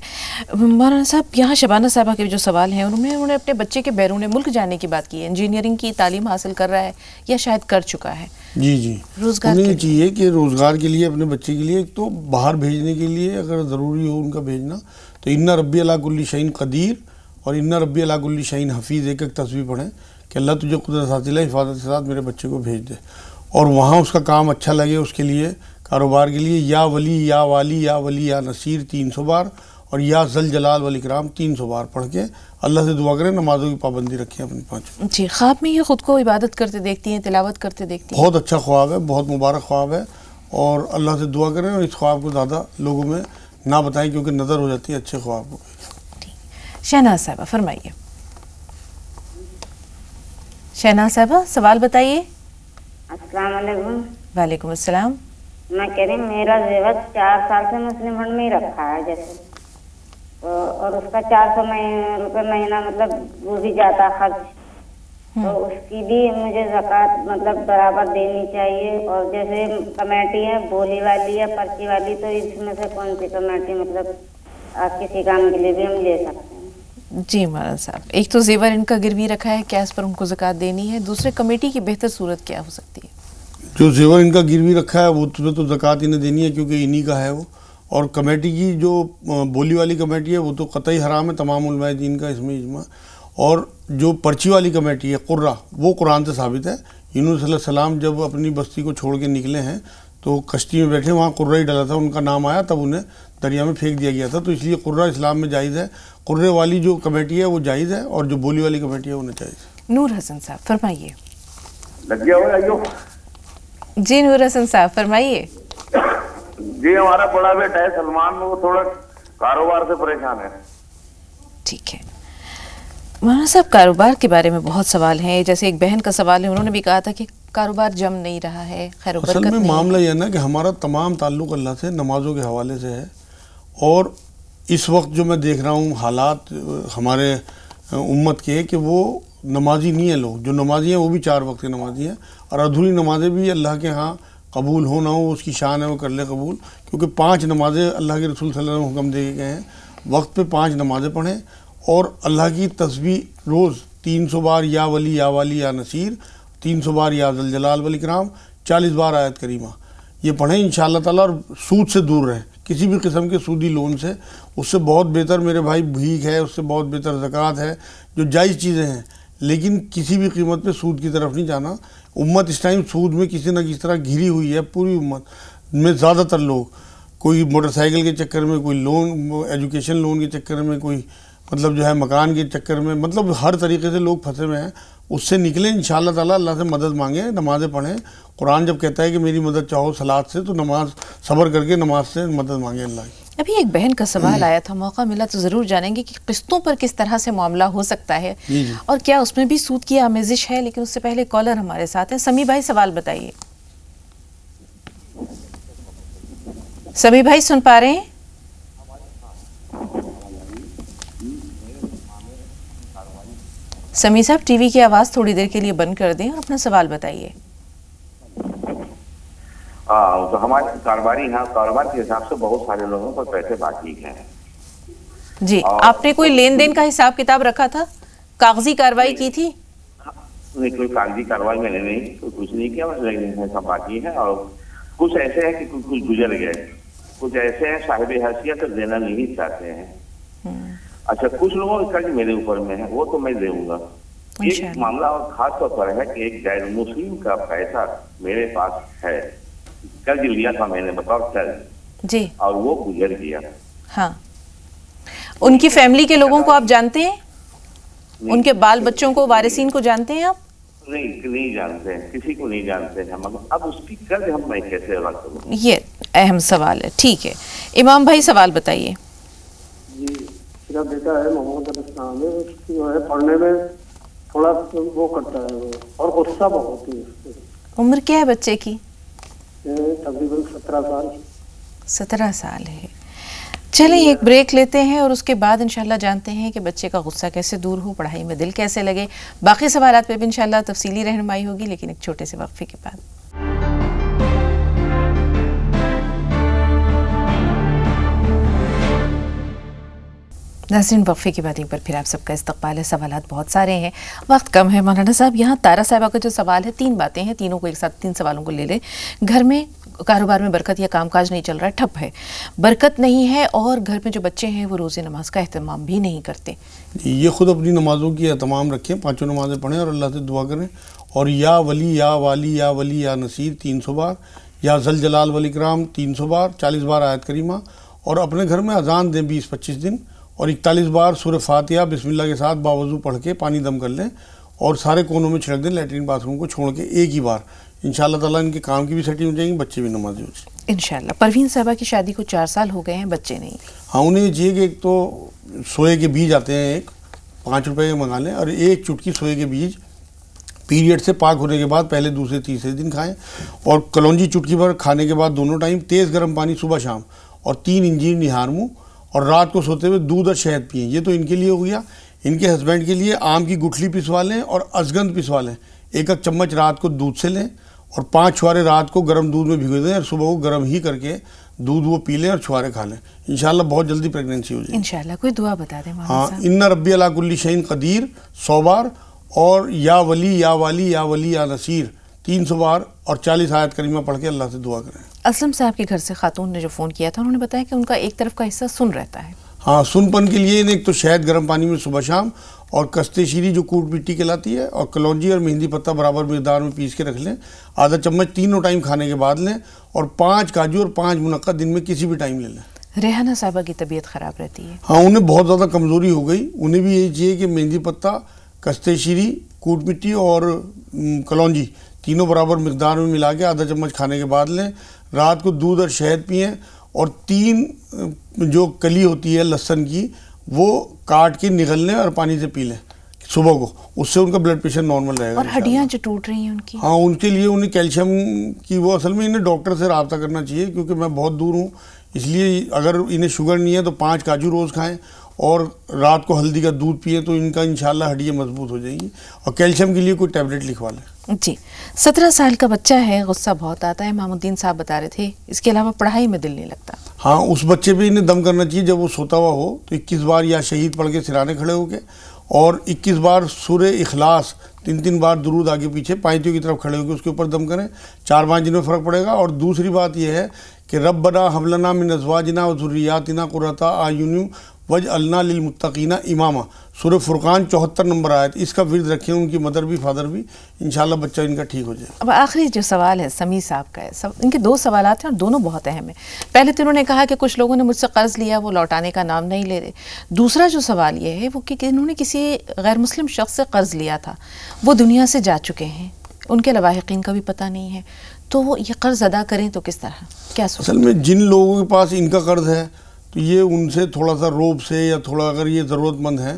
مولانا صاحب یہاں شبانہ صاحبہ کے جو سوال ہیں انہوں نے اپنے بچے کے بیرون ملک جانے کی بات کی ہے. انجینئرنگ کی تعلیم حاصل کر رہا ہے یا شاید کر چکا ہے. جی جی روزگار انہیں چاہیے کہ روزگار کے لیے اپنے بچے کے لیے ایک تو باہر بھیجنے کے لیے اگر ضروری ہو ان کا بھیجنا تو ان ربی علی کل شیء قدیر اور ان ربی علی کل شیء حفیظ ایک تصویر پڑھیں کہ اللہ تجھے قدرت حاصل ہے، حفاظت کے ساتھ میرے بچے کو بھیج دے. اور وہاں اس کا کام اچھا لگے اس کے لیے کاروبار کے لیے یا ولی یا والی یا ولی یا نصیر 300 بار اور یا ذل جلال والاکرام 300 بار پڑھ کے اللہ سے دعا کریں، نمازوں کی پابندی رکھیں اپنی 5. جی خواب میں یہ خود کو عبادت کرتے دیکھتی ہیں، تلاوت کرتے دیکھتی ہیں؟ بہت اچھا خواب ہے، بہت مبارک خواب ہے اور اللہ سے دعا کریں اور اس خواب کو زیادہ لوگوں میں نہ بتائیں کیونکہ نظر ہو جاتی ہے اچھے خواب کو. شہناز صاحبہ فرمائیے. شہناز صاحبہ سوال بتائیے. السلام علیکم. وعلیکم السلام. میں کہہ رہی ہوں میرا زیور 4 سال سے مسلم فنڈ میں ہی رکھا ہے جیسے اور اس کا 400 روپے مہینہ مطلب وہ بھی جاتا خرچ، تو اس کی بھی مجھے زکوٰۃ مطلب برابر دینی چاہیے. اور جیسے کمیٹی ہے بولی والی ہے پرچی والی، تو اس میں سے کون سی کمیٹی مطلب آپ کسی کام کے لیے بھی ہم لے سکتے ہیں؟ جی مولانا صاحب ایک تو زیور ان کا گروی رکھا ہے، کیا اس پر ان کو زکوٰۃ دینی ہے؟ دوسرے کمیٹی کی بہتر صورت کیا ہو سکتی ہے؟ جو زیور ان کا گروی رکھا ہے وہ تو زکوٰۃ انہیں دینی ہے کیونکہ انہی کا ہے وہ. اور کمیٹی کی جو بولی والی کمیٹی ہے وہ تو قطعی حرام ہے، تمام علماء دین کا اس میں اجماع. اور جو پرچی والی کمیٹی ہے قرہ، وہ قرآن سے ثابت ہے. یونس صلی اللہ علیہ وسلم جب اپنی بستی کو چھوڑ کے نکلے ہیں تو کشتی میں بیٹھے وہاں قرہ ہی ڈلا تھا، ان کا نام آیا تب انہیں دریا میں پھینک دیا گیا تھا. تو اس لیے قرہ اسلام میں جائز ہے. قرے والی جو کمیٹی ہے وہ جائز ہے اور جو بولی والی کمیٹی ہے وہ ناجائز ہے. نور حسن صاحب فرمائیے. لگ گیا ہو جی نور حسن صاحب فرمائیے. جی ہمارا بڑا بیٹا ہے سلمان، وہ تھوڑا کاروبار سے پریشان ہے. ٹھیک ہے مولانا صاحب کاروبار کے بارے میں بہت سوال ہیں. جیسے ایک بہن کا سوال ہے، انہوں نے بھی کہا تھا کہ کاروبار جم نہیں رہا ہے، خیر و برکت نہیں. اصل میں معاملہ یہ ہے نا کہ ہمارا تمام تعلق اللہ سے نمازوں کے حوالے سے ہے. اور اس وقت جو میں دیکھ رہا ہوں حالات ہمارے امت کے کہ وہ نمازی نہیں ہیں. لوگ جو نمازی ہیں وہ بھی 4 وقت کے نمازی ہیں اور ادھوری نمازیں بھی اللہ کے ہاں قبول ہو نہ ہو اس کی شان ہے، وہ کر لے قبول. کیونکہ 5 نمازیں اللہ کے رسول صلی اللہ علیہ وسلم حکم دے گئے ہیں، وقت پہ 5 نمازیں پڑھیں اور اللہ کی تسبیح روز 300 بار یا ولی یا والی یا نصیر 300 بار یا ذل جلال والاکرام، 40 بار آیت کریمہ، یہ پڑھیں انشاءاللہ تعالیٰ، اور سود سے دور رہیں، کسی بھی قسم کے سودی لون سے. اس سے بہت بہتر میرے بھائی بھیک ہے، اس سے بہت بہتر زکوٰۃ ہے، جو جائز چیزیں ہیں، لیکن کسی بھی قیمت پہ سود کی طرف نہیں جانا. امت اس ٹائم سود میں کسی نہ کسی طرح گھری ہوئی ہے، پوری امت میں زیادہ تر لوگ، کوئی موٹر سائیکل کے چکر میں، کوئی لون ایجوکیشن لون کے چکر میں، کوئی مطلب جو ہے مکان کے چکر میں، مطلب ہر طریقے سے لوگ پھنسے ہوئے ہیں. اس سے نکلیں انشاءاللہ تعالیٰ، اللہ سے مدد مانگیں، نمازیں پڑھیں. قرآن جب کہتا ہے کہ میری مدد چاہو صلاۃ سے، تو نماز صبر کر کے نماز سے مدد مانگیں اللہ کی. ابھی ایک بہن کا سوال آیا تھا، موقع ملا تو ضرور جانیں گے کہ قسطوں پر کس طرح سے معاملہ ہو سکتا ہے اور کیا اس میں بھی سود کی آمیزش ہے. لیکن اس سے پہلے کالر ہمارے ساتھ ہیں. سمیع بھائی سوال بتائیے. سمیع بھائی سن پا رہے ہیں؟ سمیع صاحب ٹی وی کی آواز تھوڑی دیر کے لیے بند کر دیں اور اپنا سوال بتائیے. تو ہمارے کاروبار کے حساب سے بہت سارے لوگوں پر پیسے باقی ہیں. جی آپ نے کوئی لین دین کا حساب کتاب رکھا تھا؟ کاغذی کاروائی کی تھی؟ نہیں، کوئی کاغذی کاروائی میں نے نہیں، کچھ نہیں کیا، بس لیکن سب باقی ہے. اور کچھ ایسے ہیں کہ کچھ گزر گئے، کچھ ایسے ہیں صاحب حیثیت دینا نہیں چاہتے ہیں. اچھا، کچھ لوگوں کا قرض میرے اوپر میں ہے، وہ تو میں دے دوں گا. ایک معاملہ اور خاص طور پر ہے کہ ایک غیر مسلم کا پیسہ میرے پاس ہے، قرض لیا تھا میں نے بطور قرض جی، اور وہ گزر گیا. ہاں، ان کی فیملی کے لوگوں کو آپ جانتے ہیں؟ ان کے بال بچوں کو، وارثین کو جانتے ہیں آپ؟ نہیں جانتے ہیں، کسی کو نہیں جانتے ہیں. مگر اب اس کی قرض ہم میں کیسے ادا کروں؟ یہ اہم سوال ہے. ٹھیک ہے، امام بھائی سوال بتائیے. جی، میرا بیٹا ہے محمد الاسلام ہے، اس کی جو ہے پڑھنے میں تھوڑا وہ کرتا ہے اور غصہ بہت ہے. عمر کیا ہے بچے کی؟ تقریباً 17 سال. 17 سال ہے. چلیں ایک بریک لیتے ہیں اور اس کے بعد انشاءاللہ جانتے ہیں کہ بچے کا غصہ کیسے دور ہو، پڑھائی میں دل کیسے لگے. باقی سوالات پہ بھی انشاءاللہ تفصیلی رہنمائی ہوگی، لیکن ایک چھوٹے سے وقفے کے بعد. ناظرین، وقفے کے بعد ایک بار پھر آپ سب کا استقبال ہے. سوالات بہت سارے ہیں، وقت کم ہے. مولانا صاحب، یہاں تارا صاحبہ کا جو سوال ہے، 3 باتیں ہیں، تینوں کو ایک ساتھ 3 سوالوں کو لے لیں. گھر میں کاروبار میں برکت یا کام کاج نہیں چل رہا ہے، ٹھپ ہے، برکت نہیں ہے، اور گھر میں جو بچے ہیں وہ روزے نماز کا اہتمام بھی نہیں کرتے. یہ خود اپنی نمازوں کی اہتمام رکھیں، 5 نمازیں پڑھیں اور اللہ سے دعا کریں. اور یا ولی یا والی یا ولی یا نصیر 300 بار، یا ذل جلال والاکرام 300 بار، 40 بار آیت کریمہ. اور اپنے گھر میں اذان دیں 20-25 دن، اور 41 بار سورہ فاتحہ بسم اللہ کے ساتھ باوضو پڑھ کے پانی دم کر لیں، اور سارے کونوں میں چھڑک دیں، لیٹرین باتھ روم کو چھوڑ کے ایک ہی بار. انشاءاللہ تعالیٰ ان کے کام کی بھی سیٹنگ ہو جائیں گی، بچے بھی نمازی ہو جائیں گے انشاءاللہ. پروین صاحبہ کی شادی کو 4 سال ہو گئے ہیں، بچے نہیں. ہاں، انہیں یہ چاہیے کہ ایک تو سوئے کے بیج آتے ہیں، ایک 5 روپے کے منگا لیں، اور 1 چٹکی سوئے کے بیج پیریڈ سے پاک ہونے کے بعد پہلے دوسرے تیسرے دن کھائیں. اور کلونجی چٹکی بھر کھانے کے بعد دونوں ٹائم تیز گرم پانی صبح شام، اور 3 انجیر نہار منہ، اور رات کو سوتے ہوئے دودھ اور شہد پئیں. یہ تو ان کے لیے ہو گیا. ان کے ہسبینڈ کے لیے آم کی گٹھلی پسوا لیں اور اشگند پسوا لیں. 1 چمچ رات کو دودھ سے لیں، اور 5 چھوارے رات کو گرم دودھ میں بھگو دیں، اور صبح کو گرم ہی کر کے دودھ وہ پی لیں اور چھوارے کھا لیں. انشاءاللہ بہت جلدی پریگننسی ہو جائے. انشاءاللہ. کوئی دعا بتا دیں. ہاں، ان ربی علی کل شیء قدیر 100 بار، اور یا ولی یا والی یا ولی یا نصیر 300 بار، اور 40 آیت کریمہ پڑھ کے اللہ سے دعا کریں. اسلم صاحب کے گھر سے خاتون نے جو فون کیا تھا، انہوں نے بتایا کہ ان کا ایک طرف کا حصہ سن رہتا ہے. ہاں، سن پن کے لیے ایک تو شہد گرم پانی میں صبح شام، اور کستے شیری جو کوٹ مٹی کہلاتی ہے، اور کلونجی اور مہندی پتہ برابر مقدار میں پیس کے رکھ لیں. آدھا چمچ تینوں ٹائم کھانے کے بعد لیں، اور 5 کاجو اور 5 منقع دن میں کسی بھی ٹائم لے لیں. ریحانہ صاحبہ کی طبیعت خراب رہتی ہے. ہاں، انہیں بہت زیادہ کمزوری ہو گئی. انہیں بھی یہی چاہیے کہ مہندی پتہ، کستے شیری، کوٹ مٹی اور کلونجی تینوں برابر مقدار میں ملا کے آدھا چمچ کھانے کے بعد لیں. رات کو دودھ اور شہد پئیں، اور 3 جو کلی ہوتی ہے لہسن کی وہ کاٹ کے نگل لیں اور پانی سے پی لیں صبح کو. اس سے ان کا بلڈ پریشر نارمل رہے گا. اور ہڈیاں جو ٹوٹ رہی ہیں ان کی، ہاں، ان کے لیے انہیں کیلشیم کی وہ اصل میں انہیں ڈاکٹر سے رابطہ کرنا چاہیے، کیونکہ میں بہت دور ہوں. اس لیے اگر انہیں شوگر نہیں ہے تو 5 کاجو روز کھائیں، اور رات کو ہلدی کا دودھ پئیں، تو ان کا انشاءاللہ ہڈیاں مضبوط ہو جائیں گی. اور کیلشیم کے لیے کوئی ٹیبلٹ لکھوا لیں. جی. 17 سال کا بچہ ہے، غصہ بہت آتا ہے. امام الدین صاحب بتا رہے تھے اس کے علاوہ پڑھائی میں دل نہیں لگتا. ہاں، اس بچے پہ انہیں دم کرنا چاہیے. جب وہ سوتا ہوا ہو تو 21 بار یا شہید پڑھ کے سرانے کھڑے ہو کے، اور 21 بار سورہ اخلاص 3 بار درود آگے پیچھے پائنتیوں کی طرف کھڑے ہو کے اس کے اوپر دم کریں، 4-5 دن میں فرق پڑے گا۔ اور دوسری بات یہ ہے کہ ربنا ہب لنا من ازواجنا و ذریاتنا قرۃ اعین واجعلنا للمتقین اماما، سورہ فرقان 74 نمبر آیت، اس کا ورد رکھیں، ان کی مدر بھی فادر بھی، انشاءاللہ بچہ ان کا ٹھیک ہو جائے۔ اب آخری جو سوال ہے سمیع صاحب کا ہے، ان کے 2 سوالات ہیں اور دونوں بہت اہم ہیں۔ پہلے تو انہوں نے کہا کہ کچھ لوگوں نے مجھ سے قرض لیا، وہ لوٹانے کا نام نہیں لے رہے۔ دوسرا جو سوال یہ ہے وہ کہ انہوں نے کسی غیر مسلم شخص سے قرض لیا تھا، وہ دنیا سے جا چکے ہیں، ان کے لواحقین کا بھی پتہ نہیں ہے، تو وہ یہ قرض ادا کریں تو کس طرح، کیا سوچیں؟ اصل میں جن لوگوں کے پاس ان کا قرض ہے تو یہ ان سے تھوڑا سا روب سے یا تھوڑا اگر یہ ضرورت مند ہیں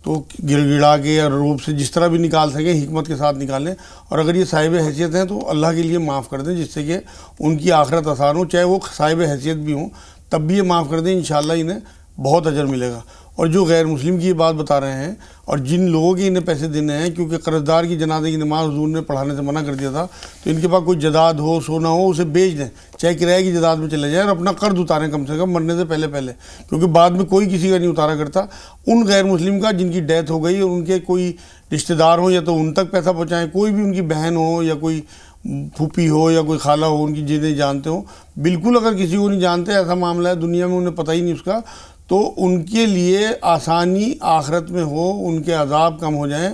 تو گڑ گڑا کے یا روب سے جس طرح بھی نکال سکیں حکمت کے ساتھ نکالیں، اور اگر یہ صاحب حیثیت ہیں تو اللہ کے لیے معاف کر دیں جس سے کہ ان کی آخرت آسان ہو، چاہے وہ صاحب حیثیت بھی ہوں تب بھی یہ معاف کر دیں، انشاءاللہ انہیں بہت اجر ملے گا۔ اور جو غیر مسلم کی یہ بات بتا رہے ہیں اور جن لوگوں کے انہیں پیسے دینے ہیں، کیونکہ قرض دار کی جنازے کی نماز حضور نے پڑھانے سے منع کر دیا تھا، تو ان کے پاس کوئی جائیداد ہو سونا ہو اسے بیچ دیں، چاہے کرائے کی جائیداد میں چلے جائیں، اور اپنا قرض اتاریں کم سے کم مرنے سے پہلے، کیونکہ بعد میں کوئی کسی کا نہیں اتارا کرتا۔ ان غیر مسلم کا جن کی ڈیتھ ہو گئی اور ان کے کوئی رشتہ دار ہوں یا تو ان تک پیسہ پہنچائیں، کوئی بھی ان کی بہن ہو یا کوئی پھوپھی ہو یا کوئی خالہ ہو ان کی جنہیں جانتے ہوں، بالکل اگر کسی کو نہیں جانتے، ایسا معاملہ ہے دنیا میں انہیں پتہ ہی نہیں اس کا، تو ان کے لیے آسانی آخرت میں ہو، ان کے عذاب کم ہو جائیں،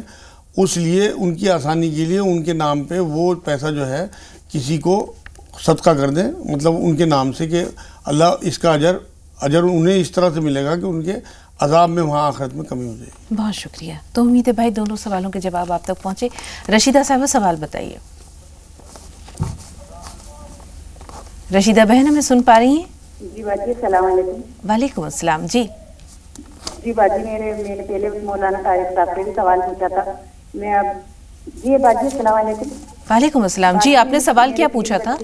اس لیے ان کی آسانی کے لیے ان کے نام پہ وہ پیسہ جو ہے کسی کو صدقہ کر دیں، مطلب ان کے نام سے، کہ اللہ اس کا اجر انہیں اس طرح سے ملے گا کہ ان کے عذاب میں وہاں آخرت میں کمی ہو جائے گی۔ بہت شکریہ۔ تو امید ہے بھائی دونوں سوالوں کے جواب آپ تک پہنچے۔ رشیدہ صاحبہ سوال بتائیے۔ رشیدہ بہن ہمیں سن پا رہی ہیں؟ جی باجی السلام علیکم۔ وعلیکم السلام۔ جی باجی میں نے پہلے مولانا طارق صاحب سے بھی سوال پوچھا تھا، میں اب جی باجی السلام علیکم۔ وعلیکم السلام۔ جی آپ نے سوال کیا پوچھا تھا؟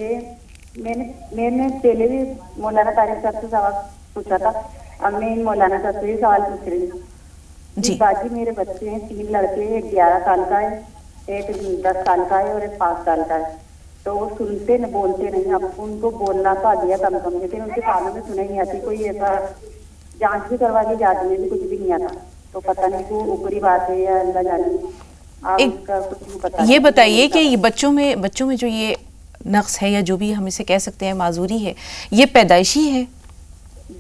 میں نے پہلے بھی مولانا طارق صاحب سے سوال پوچھا تھا، اب میں مولانا صاحب سے بھی سوال پوچھ رہی ہوں۔ جی باجی میرے بچے ہیں 3 لڑکے، ایک 11 سال کا ہے، ایک 10 سال کا ہے اور ایک 5 سال کا ہے، تو وہ سنتے نہ بولتے نہیں، اب ان کو بولنا تو آ گیا کم کم، لیکن ان کے کانوں میں سنائی نہیں آتی، کوئی ایسا جانچ بھی کروا کے جاتی ہے کچھ بھی نہیں آتا، تو پتہ نہیں وہ اوپری بات ہے یا اللہ جانے۔ آپ اس کا کچھ بتا یہ بتائیے کہ یہ بچوں میں جو یہ نقص ہے یا جو بھی ہم اسے کہہ سکتے ہیں معذوری ہے، یہ پیدائشی ہے؟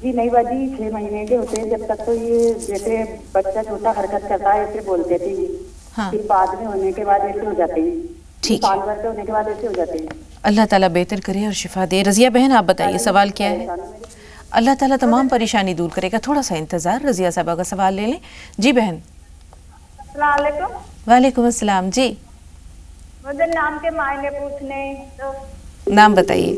جی نہیں باجی 6 مہینے کے ہوتے ہیں جب تک تو یہ جیسے بچہ چھوٹا حرکت کرتا ہے ایسے بولتے تھے، پھر بعد میں ہونے کے بعد ایسے ہو جاتے ہیں، ٹھیک سال بھر کے ہونے کے بعد ایسے ہو جاتے ہیں۔ اللہ تعالیٰ بہتر کرے اور شفا دے۔ رضیہ بہن آپ بتائیے سوال کیا ہے؟ اللہ تعالیٰ تمام پریشانی دور کرے گا، تھوڑا سا انتظار، رضیہ صاحبہ کا سوال لے لیں۔ جی بہن۔ السلام علیکم۔ وعلیکم السلام۔ جی مجھے نام کے معنی پوچھنے تو نام بتائیے۔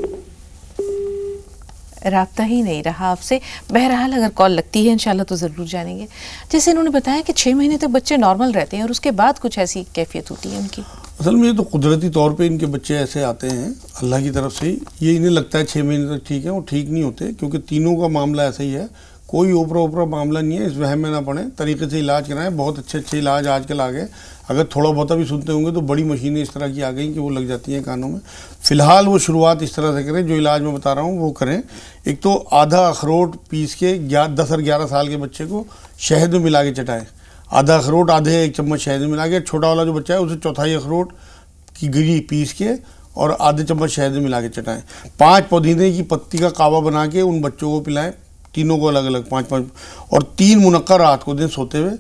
رابطہ ہی نہیں رہا آپ سے، بہرحال اگر کال لگتی ہے انشاءاللہ تو ضرور جانیں گے۔ جیسے انہوں نے بتایا کہ 6 مہینے تک بچے نارمل رہتے ہیں اور اس کے بعد کچھ ایسی کیفیت ہوتی ہے ان کی۔ اصل میں یہ تو قدرتی طور پہ ان کے بچے ایسے آتے ہیں اللہ کی طرف سے، یہ انہیں لگتا ہے 6 مہینے تک ٹھیک ہے، وہ ٹھیک نہیں ہوتے، کیونکہ تینوں کا معاملہ ایسا ہی ہے، کوئی اوپرا معاملہ نہیں ہے، اس وہم میں نہ پڑیں، طریقے سے علاج کرائیں، بہت اچھے علاج آج کل آ گئے، اگر تھوڑا بہت بھی سنتے ہوں گے تو بڑی مشینیں اس طرح کی آ گئیں کہ وہ لگ جاتی ہیں کانوں میں۔ فی الحال وہ شروعات اس طرح سے کریں، جو علاج میں بتا رہا ہوں وہ کریں۔ ایک تو آدھا اخروٹ پیس کے 10 اور 11 سال کے بچے کو شہد میں ملا کے چٹائیں، آدھا اخروٹ آدھے 1 چمچ شہد میں ملا کے، چھوٹا والا جو بچہ ہے اسے 1/4 اخروٹ کی گری پیس کے اور آدھے چمچ شہد میں ملا کے چٹائیں۔ 5 پودینے کی پتی کا قہوہ بنا کے ان بچوں کو پلائیں، تینوں کو الگ الگ 5 اور 3 منقع رات کو دیں سوتے ہوئے،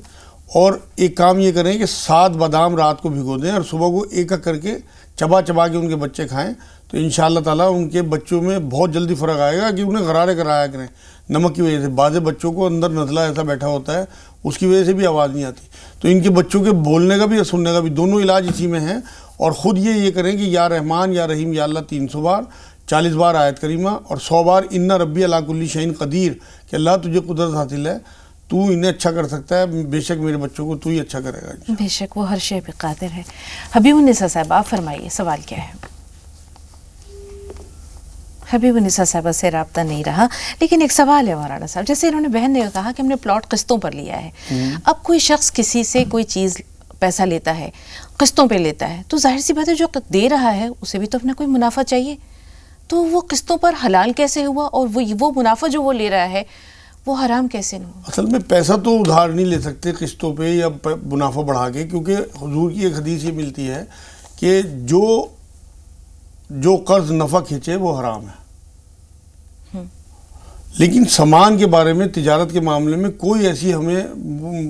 اور ایک کام یہ کریں کہ 7 بادام رات کو بھگو دیں اور صبح کو ایک کر کے چبا کے ان کے بچے کھائیں، تو انشاءاللہ تعالیٰ ان کے بچوں میں بہت جلدی فرق آئے گا، کہ انہیں غرارے کرایا کریں نمک کی وجہ سے۔ بعض بچوں کو اندر نزلہ ایسا بیٹھا ہوتا ہے اس کی وجہ سے بھی آواز نہیں آتی، تو ان کے بچوں کے بولنے کا بھی اور سننے کا بھی دونوں علاج اسی میں ہیں۔ اور خود یہ کریں کہ یا رحمان یا رحیم یا اللہ 300 بار، 40 بار آیت کریمہ اور 100 بار ان ربی علی کل شیء قدیر، کہ اللہ تجھے قدرت حاصل ہے، تو انہیں اچھا کر سکتا ہے، بے شک میرے بچوں کو تو ہی اچھا کرے گا۔ بے شک وہ ہر شے پہ قادر ہے۔ حبیب النساء صاحبہ آپ فرمائیے سوال کیا ہے؟ حبیب النساء صاحبہ سے رابطہ نہیں رہا، لیکن ایک سوال ہے مولانا صاحب، جیسے انہوں نے بہن نے کہا کہ ہم نے پلاٹ قسطوں پر لیا ہے، اب کوئی شخص کسی سے کوئی چیز پیسہ لیتا ہے قسطوں پہ لیتا ہے، تو ظاہر سی بات ہے جو دے رہا ہے اسے بھی تو اپنا کوئی منافع چاہیے، تو وہ قسطوں پر حلال کیسے ہوا، اور وہ منافع جو وہ لے رہا ہے وہ حرام کیسے نہ ہو؟ اصل میں پیسہ تو ادھار نہیں لے سکتے قسطوں پہ یا منافع بڑھا کے، کیونکہ حضور کی ایک حدیث یہ ملتی ہے کہ جو قرض نفع کھینچے وہ حرام ہے. لیکن سامان کے بارے میں، تجارت کے معاملے میں کوئی ایسی ہمیں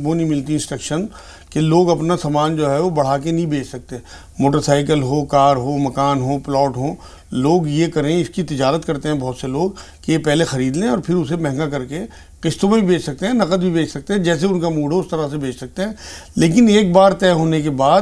وہ نہیں ملتی انسٹرکشن کہ لوگ اپنا سامان جو ہے وہ بڑھا کے نہیں بیچ سکتے. موٹر سائیکل ہو، کار ہو، مکان ہو، پلاٹ ہو، لوگ یہ کریں، اس کی تجارت کرتے ہیں بہت سے لوگ کہ یہ پہلے خرید لیں اور پھر اسے مہنگا کر کے قسطوں میں بھی بیچ سکتے ہیں، نقد بھی بیچ سکتے ہیں، جیسے ان کا موڈ ہو اس طرح سے بیچ سکتے ہیں. لیکن ایک بار طے ہونے کے بعد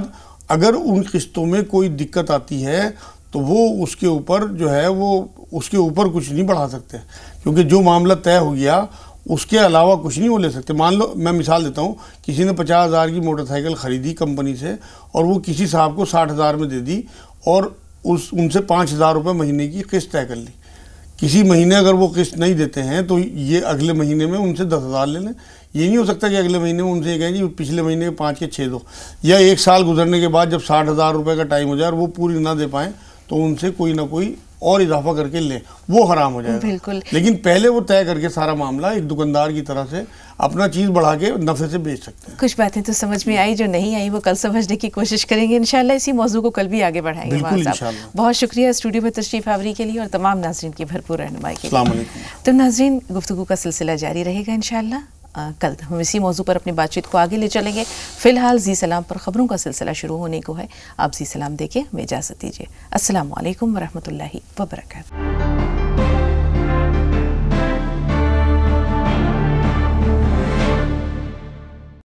اگر ان قسطوں میں کوئی دقت آتی ہے تو وہ اس کے اوپر جو ہے وہ اس کے اوپر کچھ نہیں بڑھا سکتے، کیونکہ جو معاملہ طے ہو گیا اس کے علاوہ کچھ نہیں وہ لے سکتے. مان لو میں مثال دیتا ہوں، کسی نے 50,000 کی موٹر سائیکل خریدی کمپنی سے اور وہ کسی صاحب کو 60,000 میں دے دی اور ان سے 5,000 روپے مہینے کی قسط طے کر لی. کسی مہینے اگر وہ قسط نہیں دیتے ہیں تو یہ اگلے مہینے میں ان سے 10,000 لے لیں. یہ نہیں ہو سکتا کہ اگلے مہینے میں ان سے یہ کہیں جی پچھلے مہینے کے 5 کے 6 دو، یا ایک سال گزرنے کے بعد جب 60,000 روپے کا ٹائم ہو جائے اور وہ پوری نہ دے پائیں تو ان سے کوئی نہ کوئی اور اضافہ کر کے لیں، وہ حرام ہو جائے گا. بالکل. لیکن پہلے وہ طے کر کے سارا معاملہ ایک دکاندار کی طرح سے اپنا چیز بڑھا کے نفع سے بیچ سکتے ہیں. کچھ باتیں تو سمجھ میں آئی، جو نہیں آئی وہ کل سمجھنے کی کوشش کریں گے انشاءاللہ. اسی موضوع کو کل بھی آگے بڑھائیں گے. بالکل انشاءاللہ. بہت شکریہ اسٹوڈیو میں تشریف آوری کے لیے اور تمام ناظرین کی بھرپور رہنمائی کے لیے. السلام علیکم. تو ناظرین، گفتگو کا سلسلہ جاری رہے گا انشاءاللہ. کل ہم اسی موضوع پر اپنی بات چیت کو آگے لے چلیں گے. فی الحال زی سلام پر خبروں کا سلسلہ شروع ہونے کو ہے. آپ زی سلام دے کے ہمیں اجازت دیجیے. السلام علیکم ورحمۃ اللہ وبرکاتہ.